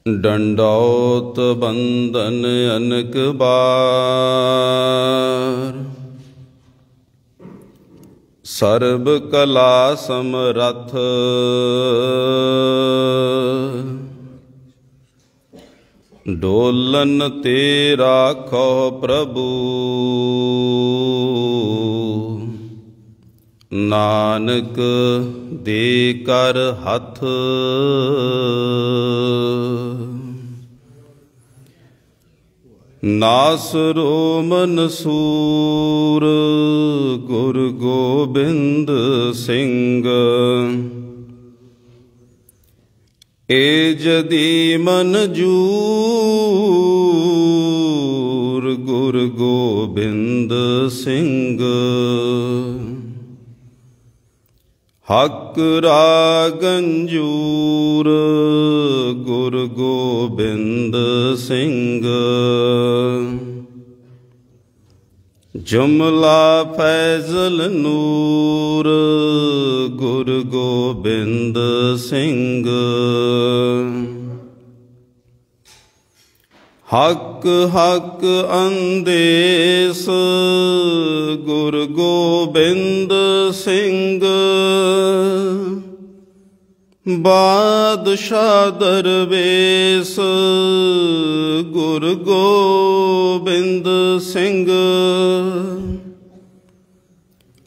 डंडौत बंदन अनक बार। सर्ब कला समरथ डोलन ते राखो प्रभु। नानक दे कर हथ नासरो मनसूर गुरु गोबिंद सिंह। ए जदी मनजूर गुरु गोबिंद सिंह। हक रागंजूर गुरु गोबिंद सिंह। जुमला फैजल नूर गुरु गोबिंद सिंह। हक हक अंदेस गुरु गोबिंद सिंह। बादशाह दरवेश गुरु गोबिंद सिंह।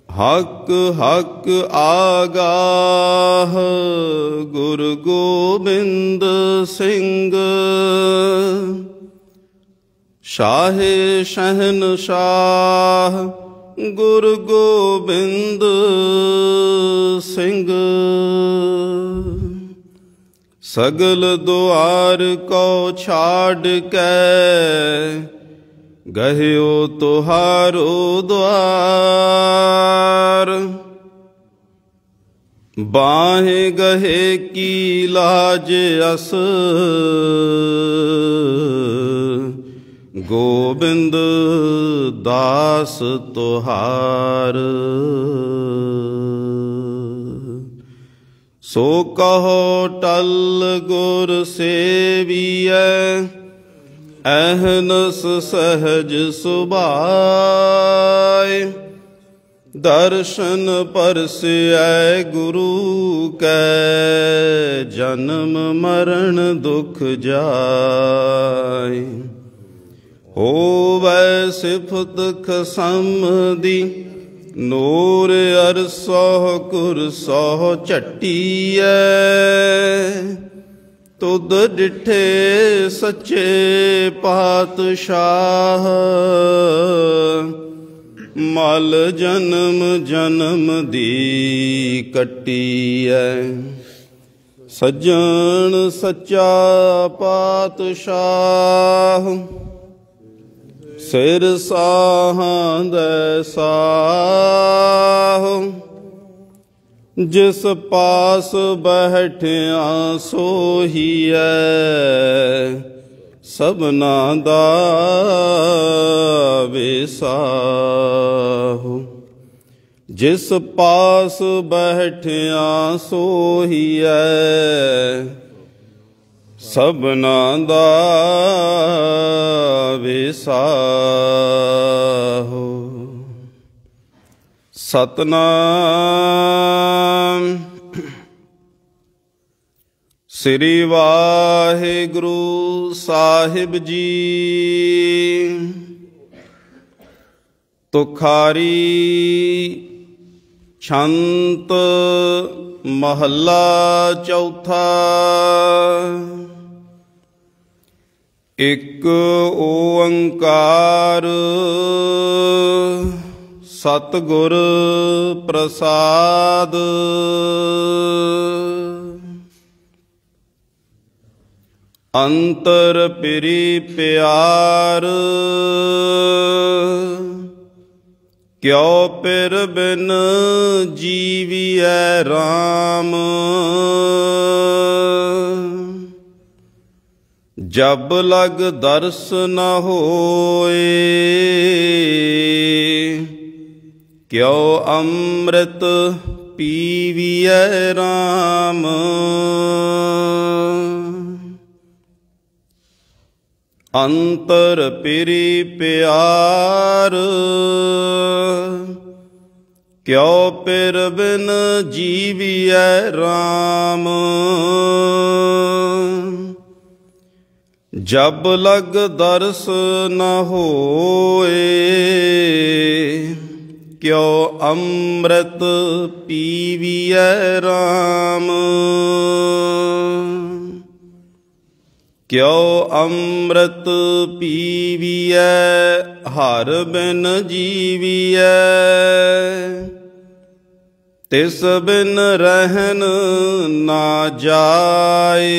हक हक आगाह गुरु गोबिंद सिंह। शाहे शहनशाह गुरु गोबिंद सिंह। सगल द्वार को छाड़ के गहियो तुहारो द्वार। बाहें गहे की लाज अस गोबिंद दास तुहार। सो कहो टल गुर सेविय अहनस सहज सुभाय। दर्शन परस्यै गुरु कै जन्म मरण दुख जाय। होवै सिफत खसम दी नूर अरसो कुरसो चट्टीऐ। तुद डिठे सच्चे पातशाह मल जन्म जन्म दी कट्टीऐ। सज्जन सच्चा पातशाह सिर साहां दै साह। जिस पास बैठिया सोहीऐ सबना दा विसाहु। जिस पास बैठिया सोहीऐ सबना दा विसाहु। सतनाम श्री वाहिगुरु साहिब जी। तुखारी छंत महला चौथा। एक ओंकार सतगुर प्रसाद। अंतर पिरी प्यार क्यों पिर बिन जीविए राम। जब लग दर्श न होए क्यों अमृत पीविए राम। ਅੰਤਰ ਪਿਰੀ ਪਿਆਰ, ਕਿਉ ਪਿਰ ਬਿਨ ਜੀਵੀਐ ਰਾਮ। ਜਬ ਲਗ ਦਰਸ ਨ ਹੋਏ, ਕਿਉ ਅੰਮ੍ਰਿਤ ਪੀਵੀਐ ਰਾਮ। ਕਿਉ ਅੰਮ੍ਰਿਤ ਪੀਵੀਐ ਹਰ ਬਿਨ ਜੀਵੀਐ। ਤਿਸ ਬਿਨ ਰਹਿਨ ਨਾ ਜਾਏ,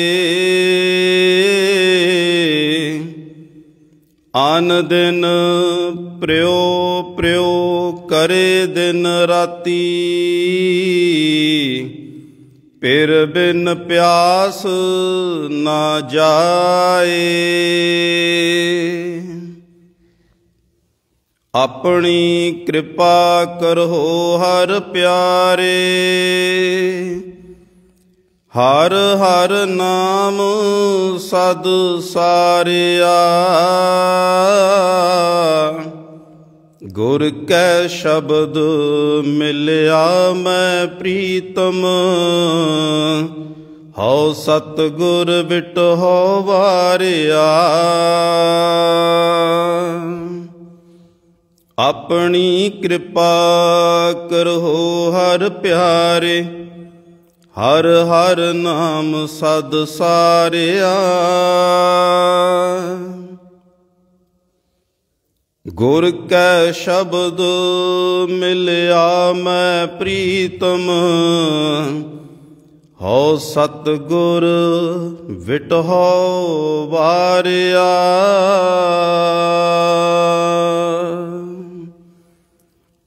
ਆਨ ਦਿਨ ਪ੍ਰਿਉ ਪ੍ਰਿਉ ਕਰੇ ਦਿਨ ਰਾਤੀ। ਪਿਰ ਬਿਨ ਪਿਆਸ ਨਾ ਜਾਏ। ਆਪਣੀ ਕਿਰਪਾ ਕਰੋ ਹਰ ਪਿਆਰੇ, ਹਰ ਹਰ ਨਾਮ ਸਦ ਸਾਰਿਆ। ਗੁਰ ਕੈ ਸ਼ਬਦ ਮਿਲਿਆ ਮੈਂ ਪ੍ਰੀਤਮ, ਹਉ ਸਤਿਗੁਰ ਬਿਟਹੁ ਵਾਰਿਆ। ਆਪਣੀ ਕਿਰਪਾ ਕਰੋ ਹਰ ਪਿਆਰੇ, ਹਰ ਹਰ ਨਾਮ ਸਦ ਸਾਰਿਆ। ਗੁਰ ਕੈ ਸ਼ਬਦ ਮਿਲਿਆ ਮੈਂ ਪ੍ਰੀਤਮ, ਹਉ ਸਤਿਗੁਰ ਵਿਟਹੁ ਵਾਰਿਆ।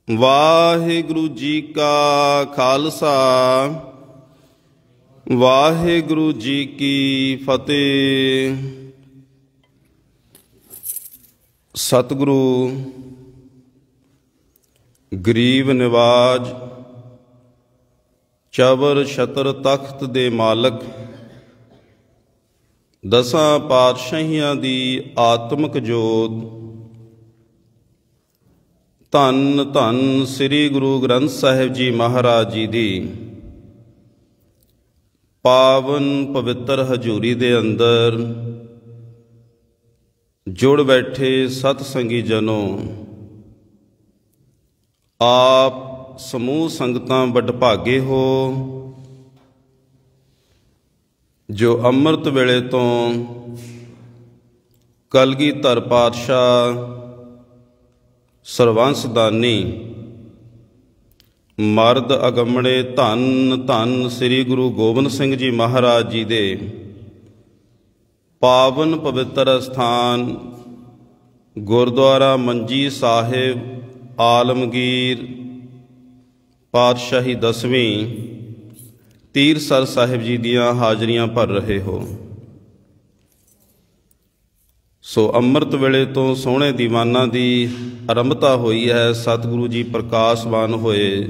ਵਾਹਿਗੁਰੂ ਜੀ ਕਾ ਖਾਲਸਾ, ਵਾਹਿਗੁਰੂ ਜੀ ਕੀ ਫਤਿਹ। ਸਤਿਗੁਰੂ ਗਰੀਬ ਨਿਵਾਜ, ਚਬਰ ਛਤਰ ਤਖਤ ਦੇ ਮਾਲਕ, ਦਸਾਂ ਪਾਤਸ਼ਾਹੀਆਂ ਦੀ ਆਤਮਿਕ ਜੋਤ, ਧੰਨ ਧੰਨ ਸ੍ਰੀ ਗੁਰੂ ਗ੍ਰੰਥ ਸਾਹਿਬ ਜੀ ਮਹਾਰਾਜ ਜੀ ਦੀ ਪਾਵਨ ਪਵਿੱਤਰ ਹਜ਼ੂਰੀ ਦੇ ਅੰਦਰ ਜੁੜ ਬੈਠੇ ਸਤ ਸੰਗੀ ਜਨੋ, ਆਪ ਸਮੂਹ ਸੰਗਤਾਂ ਵਡਭਾਗੇ ਹੋ ਜੋ ਅੰਮ੍ਰਿਤ ਵੇਲੇ ਤੋਂ ਕਲਗੀਧਰ ਪਾਤਸ਼ਾਹ ਸਰਵੰਸ ਦਾਨੀ ਮਰਦ ਅਗੰਮੜੇ ਧੰਨ ਧੰਨ ਸ੍ਰੀ ਗੁਰੂ ਗੋਬਿੰਦ ਸਿੰਘ ਜੀ ਮਹਾਰਾਜ ਜੀ ਦੇ ਪਾਵਨ ਪਵਿੱਤਰ ਅਸਥਾਨ ਗੁਰਦੁਆਰਾ ਮੰਜੀ ਸਾਹਿਬ ਆਲਮਗੀਰ ਪਾਤਸ਼ਾਹੀ 10ਵੀਂ ਤੀਰਸਰ ਸਾਹਿਬ ਜੀ ਦੀਆਂ ਹਾਜ਼ਰੀਆਂ ਭਰ ਰਹੇ ਹੋ। ਸੋ ਅੰਮ੍ਰਿਤ ਵੇਲੇ ਤੋਂ ਸੋਹਣੇ ਦੀਵਾਨਾਂ ਦੀ ਆਰੰਭਤਾ ਹੋਈ ਹੈ। ਸਤਿਗੁਰੂ ਜੀ ਪ੍ਰਕਾਸ਼ਵਾਨ ਹੋਏ,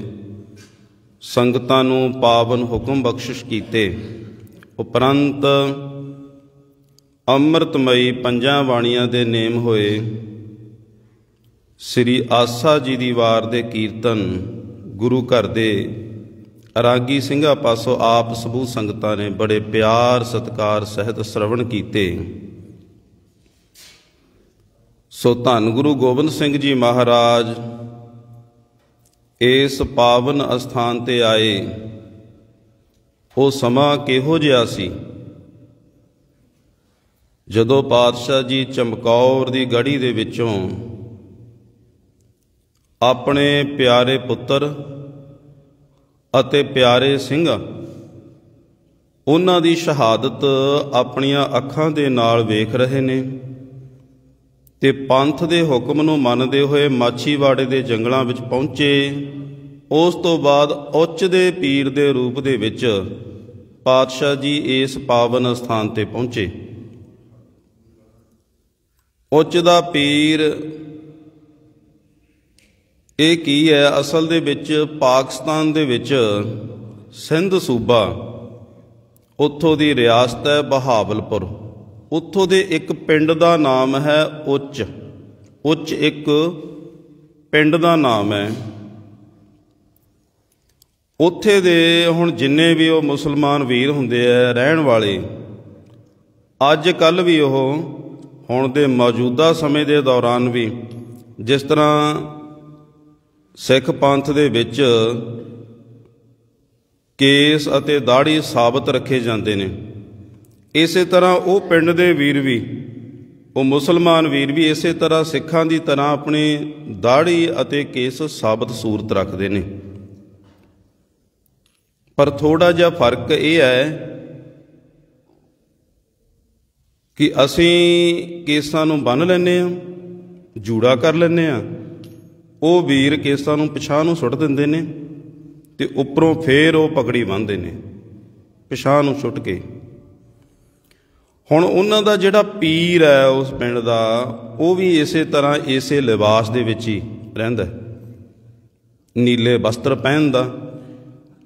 ਸੰਗਤਾਂ ਨੂੰ ਪਾਵਨ ਹੁਕਮ ਬਖਸ਼ਿਸ਼ ਕੀਤੇ। ਉਪਰੰਤ ਅੰਮ੍ਰਿਤਮਈ ਪੰਜਾਂ ਬਾਣੀਆਂ ਦੇ ਨੇਮ ਹੋਏ। ਸ੍ਰੀ ਆਸਾ ਜੀ ਦੀ ਵਾਰ ਦੇ ਕੀਰਤਨ ਗੁਰੂ ਘਰ ਦੇ ਅਰਾਗੀ ਸਿੰਘਾਂ ਪਾਸੋਂ ਆਪ ਸਮੂਹ ਸੰਗਤਾਂ ਨੇ ਬੜੇ ਪਿਆਰ ਸਤਿਕਾਰ ਸਹਿਤ ਸ਼ਰਵਣ ਕੀਤੇ। ਸੋ ਧੰਨ ਗੁਰੂ ਗੋਬਿੰਦ ਸਿੰਘ ਜੀ ਮਹਾਰਾਜ ਇਸ ਪਾਵਨ ਅਸਥਾਨ ਤੇ ਆਏ। ਉਹ ਸਮਾਂ ਕਿਹੋ ਜਿਹਾ ਸੀ ਜਦੋਂ ਪਾਤਸ਼ਾਹ ਜੀ ਚਮਕੌਰ ਦੀ ਗੜ੍ਹੀ ਦੇ ਵਿੱਚੋਂ ਆਪਣੇ ਪਿਆਰੇ ਪੁੱਤਰ ਅਤੇ ਪਿਆਰੇ ਸਿੰਘ ਉਹਨਾਂ ਦੀ ਸ਼ਹਾਦਤ ਆਪਣੀਆਂ ਅੱਖਾਂ ਦੇ ਨਾਲ ਵੇਖ ਰਹੇ ਨੇ ਤੇ ਪੰਥ ਦੇ ਹੁਕਮ ਨੂੰ ਮੰਨਦੇ ਹੋਏ ਮਾਛੀਵਾੜੇ ਦੇ ਜੰਗਲਾਂ ਵਿੱਚ ਪਹੁੰਚੇ। ਉਸ ਤੋਂ ਬਾਅਦ ਉੱਚ ਦੇ ਪੀਰ ਦੇ ਰੂਪ ਦੇ ਵਿੱਚ ਪਾਤਸ਼ਾਹ ਜੀ ਇਸ ਪਾਵਨ ਸਥਾਨ ਤੇ ਪਹੁੰਚੇ। ਉੱਚ ਦਾ ਪੀਰ ਇਹ ਕੀ ਹੈ? ਅਸਲ ਦੇ ਵਿੱਚ ਪਾਕਿਸਤਾਨ ਦੇ ਵਿੱਚ ਸਿੰਧ ਸੂਬਾ, ਉੱਥੋਂ ਦੀ ਰਿਆਸਤ ਹੈ ਬਹਾਵਲਪੁਰ। ਉੱਥੋਂ ਦੇ ਇੱਕ ਪਿੰਡ ਦਾ ਨਾਮ ਹੈ ਉੱਚ। ਉੱਚ ਇੱਕ ਪਿੰਡ ਦਾ ਨਾਮ ਹੈ। ਉੱਥੇ ਦੇ ਹੁਣ ਜਿੰਨੇ ਵੀ ਉਹ ਮੁਸਲਮਾਨ ਵੀਰ ਹੁੰਦੇ ਆ ਰਹਿਣ ਵਾਲੇ, ਅੱਜ ਕੱਲ੍ਹ ਵੀ ਉਹ ਹੁਣ ਦੇ ਮੌਜੂਦਾ ਸਮੇਂ ਦੇ ਦੌਰਾਨ ਵੀ ਜਿਸ ਤਰ੍ਹਾਂ ਸਿੱਖ ਪੰਥ ਦੇ ਵਿੱਚ ਕੇਸ ਅਤੇ ਦਾੜ੍ਹੀ ਸਾਬਤ ਰੱਖੇ ਜਾਂਦੇ ਨੇ, ਇਸੇ ਤਰ੍ਹਾਂ ਉਹ ਪਿੰਡ ਦੇ ਵੀਰ ਵੀ, ਉਹ ਮੁਸਲਮਾਨ ਵੀਰ ਵੀ ਇਸੇ ਤਰ੍ਹਾਂ ਸਿੱਖਾਂ ਦੀ ਤਰ੍ਹਾਂ ਆਪਣੀ ਦਾੜ੍ਹੀ ਅਤੇ ਕੇਸ ਸਾਬਤ ਸੂਰਤ ਰੱਖਦੇ ਨੇ। ਪਰ ਥੋੜ੍ਹਾ ਜਿਹਾ ਫਰਕ ਇਹ ਹੈ ਕਿ ਅਸੀਂ ਕੇਸਾਂ ਨੂੰ ਬੰਨ੍ਹ ਲੈਂਦੇ ਹਾਂ, ਜੂੜਾ ਕਰ ਲੈਂਦੇ ਹਾਂ, ਉਹ ਵੀਰ ਕੇਸਾਂ ਨੂੰ ਪਿਛਾਂਹ ਨੂੰ ਸੁੱਟ ਦਿੰਦੇ ਨੇ ਅਤੇ ਉੱਪਰੋਂ ਫੇਰ ਉਹ ਪਗੜੀ ਬੰਨ੍ਹਦੇ ਨੇ ਪਿਛਾਂਹ ਨੂੰ ਸੁੱਟ ਕੇ। ਹੁਣ ਉਹਨਾਂ ਦਾ ਜਿਹੜਾ ਪੀਰ ਹੈ ਉਸ ਪਿੰਡ ਦਾ, ਉਹ ਵੀ ਇਸੇ ਤਰ੍ਹਾਂ ਇਸੇ ਲਿਬਾਸ ਦੇ ਵਿੱਚ ਹੀ ਰਹਿੰਦਾ, ਨੀਲੇ ਵਸਤਰ ਪਹਿਨਦਾ।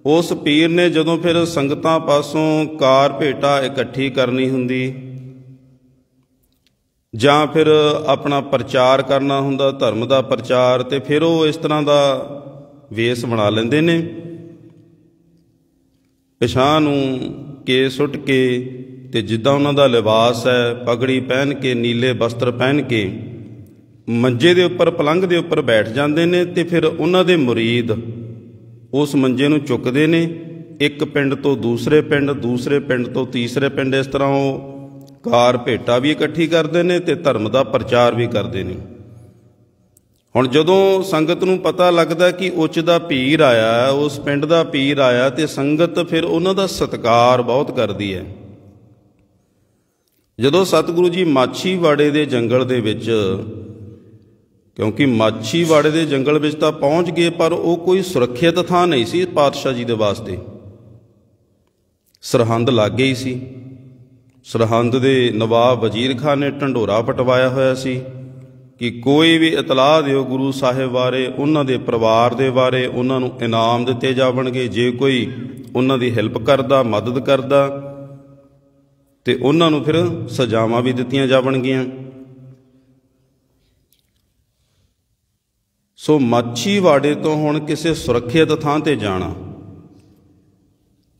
ਉਸ ਪੀਰ ਨੇ ਜਦੋਂ ਫਿਰ ਸੰਗਤਾਂ ਪਾਸੋਂ ਕਾਰ ਭੇਟਾ ਇਕੱਠੀ ਕਰਨੀ ਹੁੰਦੀ ਜਾਂ ਫਿਰ ਆਪਣਾ ਪ੍ਰਚਾਰ ਕਰਨਾ ਹੁੰਦਾ, ਧਰਮ ਦਾ ਪ੍ਰਚਾਰ, ਅਤੇ ਫਿਰ ਉਹ ਇਸ ਤਰ੍ਹਾਂ ਦਾ ਵੇਸ ਬਣਾ ਲੈਂਦੇ ਨੇ, ਪਿਛਾਂਹ ਨੂੰ ਕੇਸ ਸੁੱਟ ਕੇ, ਅਤੇ ਜਿੱਦਾਂ ਉਹਨਾਂ ਦਾ ਲਿਬਾਸ ਹੈ ਪਗੜੀ ਪਹਿਨ ਕੇ, ਨੀਲੇ ਵਸਤਰ ਪਹਿਨ ਕੇ ਮੰਜੇ ਦੇ ਉੱਪਰ, ਪਲੰਘ ਦੇ ਉੱਪਰ ਬੈਠ ਜਾਂਦੇ ਨੇ। ਅਤੇ ਫਿਰ ਉਹਨਾਂ ਦੇ ਮੁਰੀਦ ਉਸ ਮੰਜੇ ਨੂੰ ਚੁੱਕਦੇ ਨੇ, ਇੱਕ ਪਿੰਡ ਤੋਂ ਦੂਸਰੇ ਪਿੰਡ, ਦੂਸਰੇ ਪਿੰਡ ਤੋਂ ਤੀਸਰੇ ਪਿੰਡ, ਇਸ ਤਰ੍ਹਾਂ ਉਹ ਕਾਰ ਭੇਟਾ ਵੀ ਇਕੱਠੀ ਕਰਦੇ ਨੇ ਅਤੇ ਧਰਮ ਦਾ ਪ੍ਰਚਾਰ ਵੀ ਕਰਦੇ ਨੇ। ਹੁਣ ਜਦੋਂ ਸੰਗਤ ਨੂੰ ਪਤਾ ਲੱਗਦਾ ਕਿ ਉੱਚ ਦਾ ਪੀਰ ਆਇਆ, ਉਸ ਪਿੰਡ ਦਾ ਪੀਰ ਆਇਆ, ਅਤੇ ਸੰਗਤ ਫਿਰ ਉਹਨਾਂ ਦਾ ਸਤਿਕਾਰ ਬਹੁਤ ਕਰਦੀ ਹੈ। ਜਦੋਂ ਸਤਿਗੁਰੂ ਜੀ ਮਾਛੀਵਾੜੇ ਦੇ ਜੰਗਲ ਦੇ ਵਿੱਚ, ਕਿਉਂਕਿ ਮਾਛੀਵਾੜੇ ਦੇ ਜੰਗਲ ਵਿੱਚ ਤਾਂ ਪਹੁੰਚ ਗਏ, ਪਰ ਉਹ ਕੋਈ ਸੁਰੱਖਿਅਤ ਥਾਂ ਨਹੀਂ ਸੀ ਪਾਤਸ਼ਾਹ ਜੀ ਦੇ ਵਾਸਤੇ। ਸਰਹੰਦ ਲਾਗੇ ਹੀ ਸੀ। ਸਰਹੰਦ ਦੇ ਨਵਾਬ ਵਜ਼ੀਰ ਖਾਨ ਨੇ ਢੰਡੋਰਾ ਪਟਵਾਇਆ ਹੋਇਆ ਸੀ ਕਿ ਕੋਈ ਵੀ ਇਤਲਾਹ ਦਿਓ ਗੁਰੂ ਸਾਹਿਬ ਬਾਰੇ, ਉਹਨਾਂ ਦੇ ਪਰਿਵਾਰ ਦੇ ਬਾਰੇ, ਉਹਨਾਂ ਨੂੰ ਇਨਾਮ ਦਿੱਤੇ ਜਾਵਣਗੇ। ਜੇ ਕੋਈ ਉਹਨਾਂ ਦੀ ਹੈਲਪ ਕਰਦਾ, ਮਦਦ ਕਰਦਾ, ਅਤੇ ਉਹਨਾਂ ਨੂੰ ਫਿਰ ਸਜ਼ਾਵਾਂ ਵੀ ਦਿੱਤੀਆਂ ਜਾਵਣਗੀਆਂ। ਸੋ ਮਾਛੀਵਾੜੇ ਤੋਂ ਹੁਣ ਕਿਸੇ ਸੁਰੱਖਿਅਤ ਥਾਂ 'ਤੇ ਜਾਣਾ,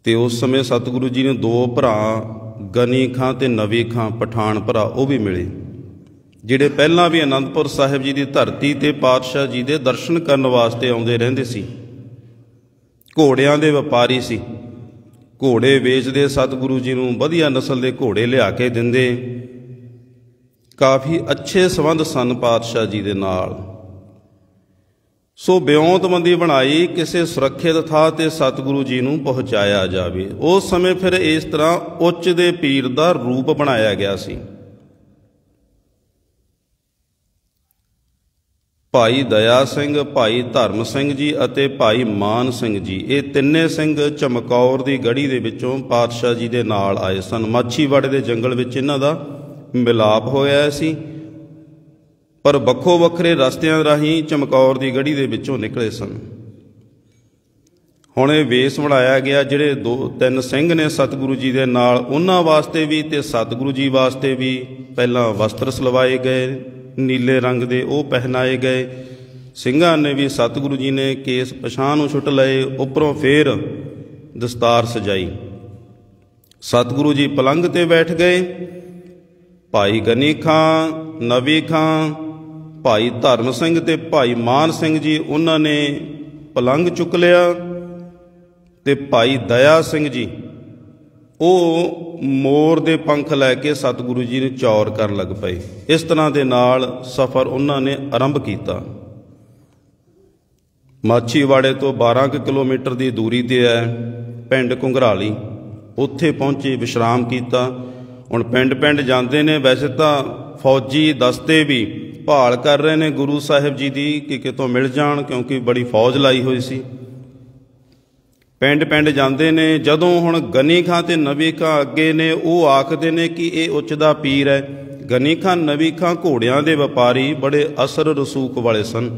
ਅਤੇ ਉਸ ਸਮੇਂ ਸਤਿਗੁਰੂ ਜੀ ਨੂੰ ਦੋ ਭਰਾ, ਗਨੀ ਖਾਂ ਅਤੇ ਨਵੀ ਖਾਂ, ਪਠਾਨ ਭਰਾ, ਉਹ ਵੀ ਮਿਲੇ, ਜਿਹੜੇ ਪਹਿਲਾਂ ਵੀ ਅਨੰਦਪੁਰ ਸਾਹਿਬ ਜੀ ਦੀ ਧਰਤੀ 'ਤੇ ਪਾਤਸ਼ਾਹ ਜੀ ਦੇ ਦਰਸ਼ਨ ਕਰਨ ਵਾਸਤੇ ਆਉਂਦੇ ਰਹਿੰਦੇ ਸੀ। ਘੋੜਿਆਂ ਦੇ ਵਪਾਰੀ ਸੀ, ਘੋੜੇ ਵੇਚਦੇ, ਸਤਿਗੁਰੂ ਜੀ ਨੂੰ ਵਧੀਆ ਨਸਲ ਦੇ ਘੋੜੇ ਲਿਆ ਕੇ ਦਿੰਦੇ। ਕਾਫੀ ਅੱਛੇ ਸੰਬੰਧ ਸਨ ਪਾਤਸ਼ਾਹ ਜੀ ਦੇ ਨਾਲ। ਸੋ ਬਿਉਂਤਬੰਦੀ ਬਣਾਈ ਕਿਸੇ ਸੁਰੱਖਿਅਤ ਥਾਂ 'ਤੇ ਸਤਿਗੁਰੂ ਜੀ ਨੂੰ ਪਹੁੰਚਾਇਆ ਜਾਵੇ। ਉਸ ਸਮੇਂ ਫਿਰ ਇਸ ਤਰ੍ਹਾਂ ਉੱਚ ਦੇ ਪੀਰ ਦਾ ਰੂਪ ਬਣਾਇਆ ਗਿਆ ਸੀ। ਭਾਈ ਦਇਆ ਸਿੰਘ, ਭਾਈ ਧਰਮ ਸਿੰਘ ਜੀ ਅਤੇ ਭਾਈ ਮਾਨ ਸਿੰਘ ਜੀ, ਇਹ ਤਿੰਨੇ ਸਿੰਘ ਚਮਕੌਰ ਦੀ ਗੜੀ ਦੇ ਵਿੱਚੋਂ ਪਾਤਸ਼ਾਹ ਜੀ ਦੇ ਨਾਲ ਆਏ ਸਨ। ਮਾਛੀਵਾੜੇ ਦੇ ਜੰਗਲ ਵਿੱਚ ਇਹਨਾਂ ਦਾ ਮਿਲਾਪ ਹੋਇਆ ਸੀ, ਪਰ ਵੱਖੋ ਵੱਖਰੇ ਰਸਤਿਆਂ ਰਾਹੀਂ ਚਮਕੌਰ ਦੀ ਗੜੀ ਦੇ ਵਿੱਚੋਂ ਨਿਕਲੇ ਸਨ। ਹੁਣ ਇਹ ਵੇਸ ਬਣਾਇਆ ਗਿਆ। ਜਿਹੜੇ ਦੋ ਤਿੰਨ ਸਿੰਘ ਨੇ ਸਤਿਗੁਰੂ ਜੀ ਦੇ ਨਾਲ, ਉਹਨਾਂ ਵਾਸਤੇ ਵੀ ਅਤੇ ਸਤਿਗੁਰੂ ਜੀ ਵਾਸਤੇ ਵੀ ਪਹਿਲਾਂ ਵਸਤਰ ਸਿਲਵਾਏ ਗਏ ਨੀਲੇ ਰੰਗ ਦੇ, ਉਹ ਪਹਿਨਾਏ ਗਏ। ਸਿੰਘਾਂ ਨੇ ਵੀ, ਸਤਿਗੁਰੂ ਜੀ ਨੇ ਕੇਸ ਪਿਛਾਂਹ ਨੂੰ ਸੁੱਟ ਲਏ, ਉੱਪਰੋਂ ਫੇਰ ਦਸਤਾਰ ਸਜਾਈ। ਸਤਿਗੁਰੂ ਜੀ ਪਲੰਘ 'ਤੇ ਬੈਠ ਗਏ। ਭਾਈ ਗਨੀ ਖਾਂ, ਨਵੀ ਖਾਂ, ਭਾਈ ਧਰਮ ਸਿੰਘ ਅਤੇ ਭਾਈ ਮਾਨ ਸਿੰਘ ਜੀ, ਉਹਨਾਂ ਨੇ ਪਲੰਘ ਚੁੱਕ ਲਿਆ, ਅਤੇ ਭਾਈ ਦਇਆ ਸਿੰਘ ਜੀ ਉਹ ਮੋਰ ਦੇ ਪੰਖ ਲੈ ਕੇ ਸਤਿਗੁਰੂ ਜੀ ਨੂੰ ਚੌਰ ਕਰਨ ਲੱਗ ਪਏ। ਇਸ ਤਰ੍ਹਾਂ ਦੇ ਨਾਲ ਸਫ਼ਰ ਉਹਨਾਂ ਨੇ ਆਰੰਭ ਕੀਤਾ। ਮਾਛੀਵਾੜੇ ਤੋਂ 12 ਕਿਲੋਮੀਟਰ ਦੀ ਦੂਰੀ 'ਤੇ ਹੈ ਪਿੰਡ ਘੁੰਗਰਾਲੀ। ਉੱਥੇ ਪਹੁੰਚੇ, ਵਿਸ਼ਰਾਮ ਕੀਤਾ। ਹੁਣ ਪਿੰਡ ਪਿੰਡ ਜਾਂਦੇ ਨੇ। ਵੈਸੇ ਤਾਂ ਫੌਜੀ ਦਸਤੇ ਵੀ ਭਾਲ ਕਰ ਰਹੇ ਨੇ ਗੁਰੂ ਸਾਹਿਬ ਜੀ ਦੀ ਕਿ ਕਿਤੋਂ ਮਿਲ ਜਾਣ, ਕਿਉਂਕਿ ਬੜੀ ਫੌਜ ਲਾਈ ਹੋਈ ਸੀ। ਪਿੰਡ ਪਿੰਡ ਜਾਂਦੇ ਨੇ। ਜਦੋਂ ਹੁਣ ਗਨੀ ਖਾਂ ਅਤੇ ਨਵੀ ਖਾਂ ਅੱਗੇ ਨੇ, ਉਹ ਆਖਦੇ ਨੇ ਕਿ ਇਹ ਉੱਚ ਦਾ ਪੀਰ ਹੈ। ਗਨੀ ਖਾਂ, ਨਵੀ ਖਾਂ ਘੋੜਿਆਂ ਦੇ ਵਪਾਰੀ, ਬੜੇ ਅਸਰ ਰਸੂਖ ਵਾਲੇ ਸਨ।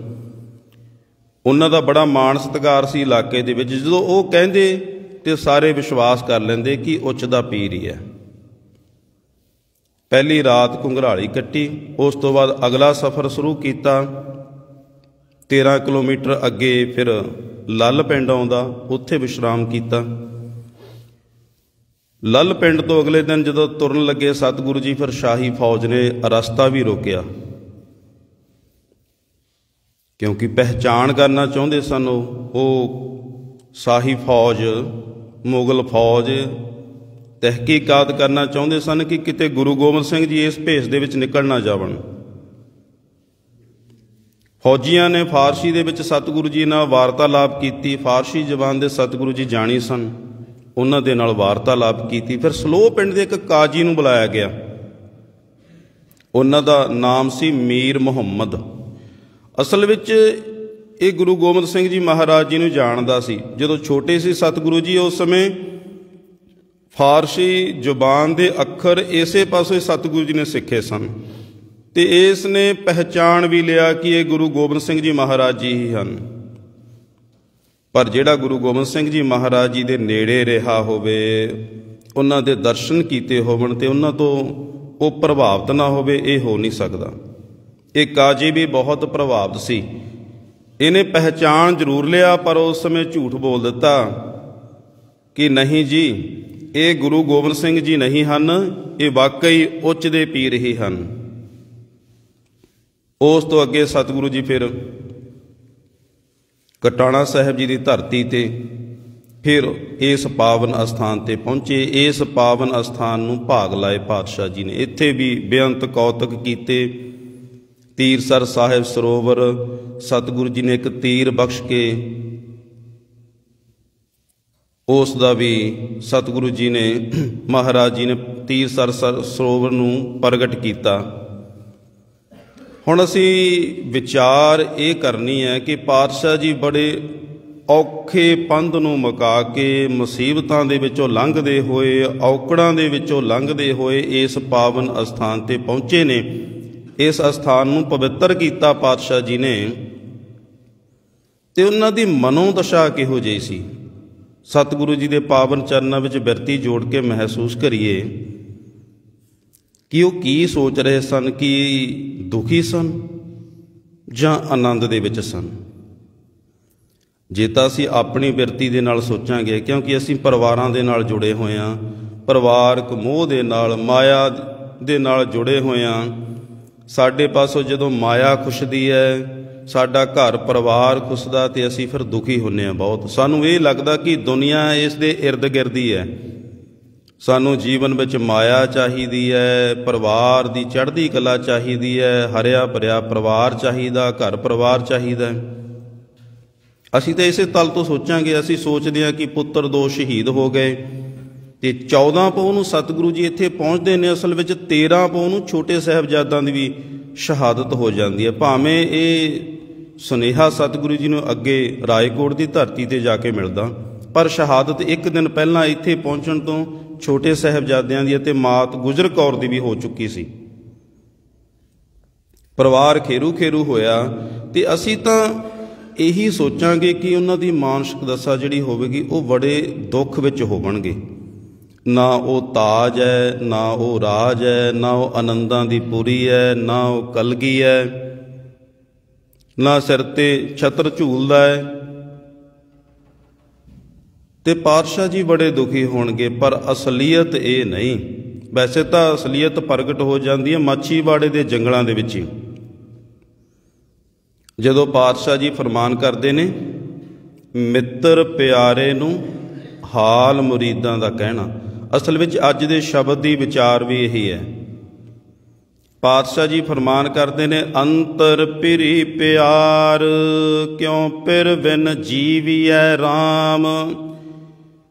ਉਹਨਾਂ ਦਾ ਬੜਾ ਮਾਣ ਸਤਿਕਾਰ ਸੀ ਇਲਾਕੇ ਦੇ ਵਿੱਚ। ਜਦੋਂ ਉਹ ਕਹਿੰਦੇ ਤੇ ਸਾਰੇ ਵਿਸ਼ਵਾਸ ਕਰ ਲੈਂਦੇ ਕਿ ਉੱਚ ਦਾ ਪੀਰ ਹੀ ਹੈ। ਪਹਿਲੀ ਰਾਤ ਘੁੰਗਰਾਲੀ ਕੱਟੀ। ਉਸ ਤੋਂ ਬਾਅਦ ਅਗਲਾ ਸਫ਼ਰ ਸ਼ੁਰੂ ਕੀਤਾ। 13 ਕਿਲੋਮੀਟਰ ਅੱਗੇ ਫਿਰ ਲੱਲ ਪਿੰਡ ਆਉਂਦਾ, ਉੱਥੇ ਵਿਸ਼ਰਾਮ ਕੀਤਾ। ਲੱਲ ਪਿੰਡ ਤੋਂ ਅਗਲੇ ਦਿਨ ਜਦੋਂ ਤੁਰਨ ਲੱਗੇ ਸਤਿਗੁਰੂ ਜੀ, ਫਿਰ ਸ਼ਾਹੀ ਫੌਜ ਨੇ ਰਸਤਾ ਵੀ ਰੋਕਿਆ, ਕਿਉਂਕਿ ਪਹਿਚਾਣ ਕਰਨਾ ਚਾਹੁੰਦੇ ਸਨ। ਉਹ ਸ਼ਾਹੀ ਫੌਜ, ਮੁਗਲ ਫੌਜ ਤਹਿਕੀਕਾਤ ਕਰਨਾ ਚਾਹੁੰਦੇ ਸਨ ਕਿ ਕਿਤੇ ਗੁਰੂ ਗੋਬਿੰਦ ਸਿੰਘ ਜੀ ਇਸ ਭੇਸ ਦੇ ਵਿੱਚ ਨਿਕਲ ਨਾ ਜਾਵਣ। ਫੌਜੀਆਂ ਨੇ ਫਾਰਸੀ ਦੇ ਵਿੱਚ ਸਤਿਗੁਰੂ ਜੀ ਨਾਲ ਵਾਰਤਾਲਾਪ ਕੀਤੀ। ਫਾਰਸੀ ਜ਼ਬਾਨ ਦੇ ਸਤਿਗੁਰੂ ਜੀ ਜਾਣੀ ਸਨ, ਉਹਨਾਂ ਦੇ ਨਾਲ ਵਾਰਤਾਲਾਪ ਕੀਤੀ। ਫਿਰ ਸਲੋਹ ਪਿੰਡ ਦੇ ਇੱਕ ਕਾਜੀ ਨੂੰ ਬੁਲਾਇਆ ਗਿਆ। ਉਹਨਾਂ ਦਾ ਨਾਮ ਸੀ ਮੀਰ ਮੁਹੰਮਦ। ਅਸਲ ਵਿੱਚ ਇਹ ਗੁਰੂ ਗੋਬਿੰਦ ਸਿੰਘ ਜੀ ਮਹਾਰਾਜ ਜੀ ਨੂੰ ਜਾਣਦਾ ਸੀ। ਜਦੋਂ ਛੋਟੇ ਸੀ ਸਤਿਗੁਰੂ ਜੀ, ਉਸ ਸਮੇਂ ਫਾਰਸੀ ਜ਼ੁਬਾਨ ਦੇ ਅੱਖਰ ਇਸੇ ਪਾਸੋਂ ਸਤਿਗੁਰੂ ਜੀ ਨੇ ਸਿੱਖੇ ਸਨ, ਤੇ ਇਸ ਨੇ ਪਹਿਚਾਣ ਵੀ ਲਿਆ ਕਿ ਇਹ ਗੁਰੂ ਗੋਬਿੰਦ ਸਿੰਘ ਜੀ ਮਹਾਰਾਜ ਜੀ ਹੀ ਹਨ। ਪਰ ਜਿਹੜਾ ਗੁਰੂ ਗੋਬਿੰਦ ਸਿੰਘ ਜੀ ਮਹਾਰਾਜ ਜੀ ਦੇ ਨੇੜੇ ਰਿਹਾ ਹੋਵੇ, ਉਹਨਾਂ ਦੇ ਦਰਸ਼ਨ ਕੀਤੇ ਹੋਵਣ ਤੇ ਉਹਨਾਂ ਤੋਂ ਉਹ ਪ੍ਰਭਾਵਿਤ ਨਾ ਹੋਵੇ, ਇਹ ਹੋ ਨਹੀਂ ਸਕਦਾ। ਇਹ ਕਾਜੀ ਵੀ ਬਹੁਤ ਪ੍ਰਭਾਵਿਤ ਸੀ। ਇਹਨੇ ਪਹਿਚਾਣ ਜ਼ਰੂਰ ਲਿਆ, ਪਰ ਉਸ ਸਮੇਂ ਝੂਠ ਬੋਲ ਦਿੱਤਾ ਕਿ ਨਹੀਂ ਜੀ, ਇਹ ਗੁਰੂ ਗੋਬਿੰਦ ਸਿੰਘ ਜੀ ਨਹੀਂ ਹਨ, ਇਹ ਵਾਕਈ ਉੱਚ ਦੇ ਪੀਰ ਹੀ ਹਨ। ਉਸ ਤੋਂ ਅੱਗੇ ਸਤਿਗੁਰੂ ਜੀ ਫਿਰ ਕਟਾਣਾ ਸਾਹਿਬ ਜੀ ਦੀ ਧਰਤੀ ਤੇ ਫਿਰ ਇਸ ਪਾਵਨ ਅਸਥਾਨ ਤੇ ਪਹੁੰਚੇ। ਇਸ ਪਾਵਨ ਅਸਥਾਨ ਨੂੰ ਭਾਗ ਲਾਏ ਪਾਤਸ਼ਾਹ ਜੀ ਨੇ। ਇੱਥੇ ਵੀ ਬੇਅੰਤ ਕੌਤਕ ਕੀਤੇ। ਤੀਰਸਰ ਸਾਹਿਬ ਸਰੋਵਰ ਸਤਿਗੁਰੂ ਜੀ ਨੇ ਇੱਕ ਤੀਰ ਬਖਸ਼ ਕੇ ਉਸ ਦਾ ਵੀ ਸਤਿਗੁਰੂ ਜੀ ਨੇ, ਮਹਾਰਾਜ ਜੀ ਨੇ ਤੀਰਸਰ ਸਰੋਵਰ ਨੂੰ ਪ੍ਰਗਟ ਕੀਤਾ। ਹੁਣ ਅਸੀਂ ਵਿਚਾਰ ਇਹ ਕਰਨੀ ਹੈ ਕਿ ਪਾਤਸ਼ਾਹ ਜੀ ਬੜੇ ਔਖੇ ਪੰਧ ਨੂੰ ਮੁਕਾ ਕੇ, ਮੁਸੀਬਤਾਂ ਦੇ ਵਿੱਚੋਂ ਲੰਘਦੇ ਹੋਏ, ਔਕੜਾਂ ਦੇ ਵਿੱਚੋਂ ਲੰਘਦੇ ਹੋਏ ਇਸ ਪਾਵਨ ਅਸਥਾਨ ਤੇ ਪਹੁੰਚੇ ਨੇ। ਇਸ ਅਸਥਾਨ ਨੂੰ ਪਵਿੱਤਰ ਕੀਤਾ ਪਾਤਸ਼ਾਹ ਜੀ ਨੇ। ਤੇ ਉਹਨਾਂ ਦੀ ਮਨੋ ਦਸ਼ਾ ਕਿਹੋ ਜਿਹੀ ਸੀ, ਸਤਿਗੁਰੂ ਜੀ ਦੇ ਪਾਵਨ ਚਰਨਾਂ ਵਿੱਚ ਬਿਰਤੀ ਜੋੜ ਕੇ ਮਹਿਸੂਸ ਕਰੀਏ ਕਿ ਉਹ ਕੀ ਸੋਚ ਰਹੇ ਸਨ। ਕਿ ਦੁਖੀ ਸਨ ਜਾਂ ਆਨੰਦ ਦੇ ਵਿੱਚ ਸਨ? ਜੇ ਤਾਂ ਅਸੀਂ ਆਪਣੀ ਬਿਰਤੀ ਦੇ ਨਾਲ ਸੋਚਾਂਗੇ, ਕਿਉਂਕਿ ਅਸੀਂ ਪਰਿਵਾਰਾਂ ਦੇ ਨਾਲ ਜੁੜੇ ਹੋਏ ਹਾਂ, ਪਰਿਵਾਰਕ ਮੋਹ ਦੇ ਨਾਲ, ਮਾਇਆ ਦੇ ਨਾਲ ਜੁੜੇ ਹੋਏ ਹਾਂ। ਸਾਡੇ ਪਾਸੋਂ ਜਦੋਂ ਮਾਇਆ ਖੁੱਸਦੀ ਹੈ, ਸਾਡਾ ਘਰ ਪਰਿਵਾਰ ਖੁੱਸਦਾ, ਤੇ ਅਸੀਂ ਫਿਰ ਦੁਖੀ ਹੁੰਦੇ ਹਾਂ ਬਹੁਤ। ਸਾਨੂੰ ਇਹ ਲੱਗਦਾ ਕਿ ਦੁਨੀਆ ਇਸ ਦੇ ਇਰਦ ਗਿਰਦ ਹੀ ਹੈ। ਸਾਨੂੰ ਜੀਵਨ ਵਿੱਚ ਮਾਇਆ ਚਾਹੀਦੀ ਹੈ, ਪਰਿਵਾਰ ਦੀ ਚੜ੍ਹਦੀ ਕਲਾ ਚਾਹੀਦੀ ਹੈ, ਹਰਿਆ ਭਰਿਆ ਪਰਿਵਾਰ ਚਾਹੀਦਾ, ਘਰ ਪਰਿਵਾਰ ਚਾਹੀਦਾ। ਅਸੀਂ ਤਾਂ ਇਸੇ ਤਲ ਤੋਂ ਸੋਚਾਂਗੇ। ਅਸੀਂ ਸੋਚਦੇ ਹਾਂ ਕਿ ਪੁੱਤਰ 2 ਸ਼ਹੀਦ ਹੋ ਗਏ, ਤੇ 14 ਪੋਹ ਨੂੰ ਸਤਿਗੁਰੂ ਜੀ ਇੱਥੇ ਪਹੁੰਚਦੇ ਨੇ। ਅਸਲ ਵਿੱਚ 13 ਪੋਹ ਨੂੰ ਛੋਟੇ ਸਾਹਿਬਜ਼ਾਦਿਆਂ ਦੀ ਵੀ ਸ਼ਹਾਦਤ ਹੋ ਜਾਂਦੀ ਹੈ। ਭਾਵੇਂ ਇਹ ਸੁਨੇਹਾ ਸਤਿਗੁਰੂ ਜੀ ਨੂੰ ਅੱਗੇ ਰਾਏਕੋਟ ਦੀ ਧਰਤੀ ਤੇ ਜਾ ਕੇ ਮਿਲਦਾ, ਪਰ ਸ਼ਹਾਦਤ ਇੱਕ ਦਿਨ ਪਹਿਲਾਂ ਇੱਥੇ ਪਹੁੰਚਣ ਤੋਂ ਛੋਟੇ ਸਾਹਿਬਜ਼ਾਦਿਆਂ ਦੀ ਅਤੇ ਮਾਤ ਗੁਜਰ ਕੌਰ ਦੀ ਵੀ ਹੋ ਚੁੱਕੀ ਸੀ। ਪਰਿਵਾਰ ਖੇਰੂ ਖੇਰੂ ਹੋਇਆ। ਤੇ ਅਸੀਂ ਤਾਂ ਇਹੀ ਸੋਚਾਂਗੇ ਕਿ ਉਹਨਾਂ ਦੀ ਮਾਨਸਿਕ ਦਸ਼ਾ ਜਿਹੜੀ ਹੋਵੇਗੀ, ਉਹ ਬੜੇ ਦੁੱਖ ਵਿੱਚ ਹੋਵਣਗੇ। ਨਾ ਉਹ ਤਾਜ ਹੈ, ਨਾ ਉਹ ਰਾਜ ਹੈ, ਨਾ ਉਹ ਆਨੰਦਾਂ ਦੀ ਪੁਰੀ ਹੈ, ਨਾ ਉਹ ਕਲਗੀ ਹੈ, ਨਾ ਸਿਰ ਤੇ ਛਤਰ ਝੂਲਦਾ ਹੈ। ਤੇ ਪਾਤਸ਼ਾਹ ਜੀ ਬੜੇ ਦੁਖੀ ਹੋਣਗੇ, ਪਰ ਅਸਲੀਅਤ ਇਹ ਨਹੀਂ। ਵੈਸੇ ਤਾਂ ਅਸਲੀਅਤ ਪ੍ਰਗਟ ਹੋ ਜਾਂਦੀ ਹੈ ਮਾਛੀਵਾੜੇ ਦੇ ਜੰਗਲਾਂ ਦੇ ਵਿੱਚ ਹੀ, ਜਦੋਂ ਪਾਤਸ਼ਾਹ ਜੀ ਫਰਮਾਨ ਕਰਦੇ ਨੇ, ਮਿੱਤਰ ਪਿਆਰੇ ਨੂੰ ਹਾਲ ਮੁਰੀਦਾਂ ਦਾ ਕਹਿਣਾ। ਅਸਲ ਵਿੱਚ ਅੱਜ ਦੇ ਸ਼ਬਦ ਦੀ ਵਿਚਾਰ ਵੀ ਇਹੀ ਹੈ। ਪਾਤਸ਼ਾਹ ਜੀ ਫਰਮਾਨ ਕਰਦੇ ਨੇ, ਅੰਤਰ ਪਿਰੀ ਪਿਆਰ ਕਿਉਂ ਪਿਰ ਬਿਨ ਜੀਵੀਐ ਰਾਮ।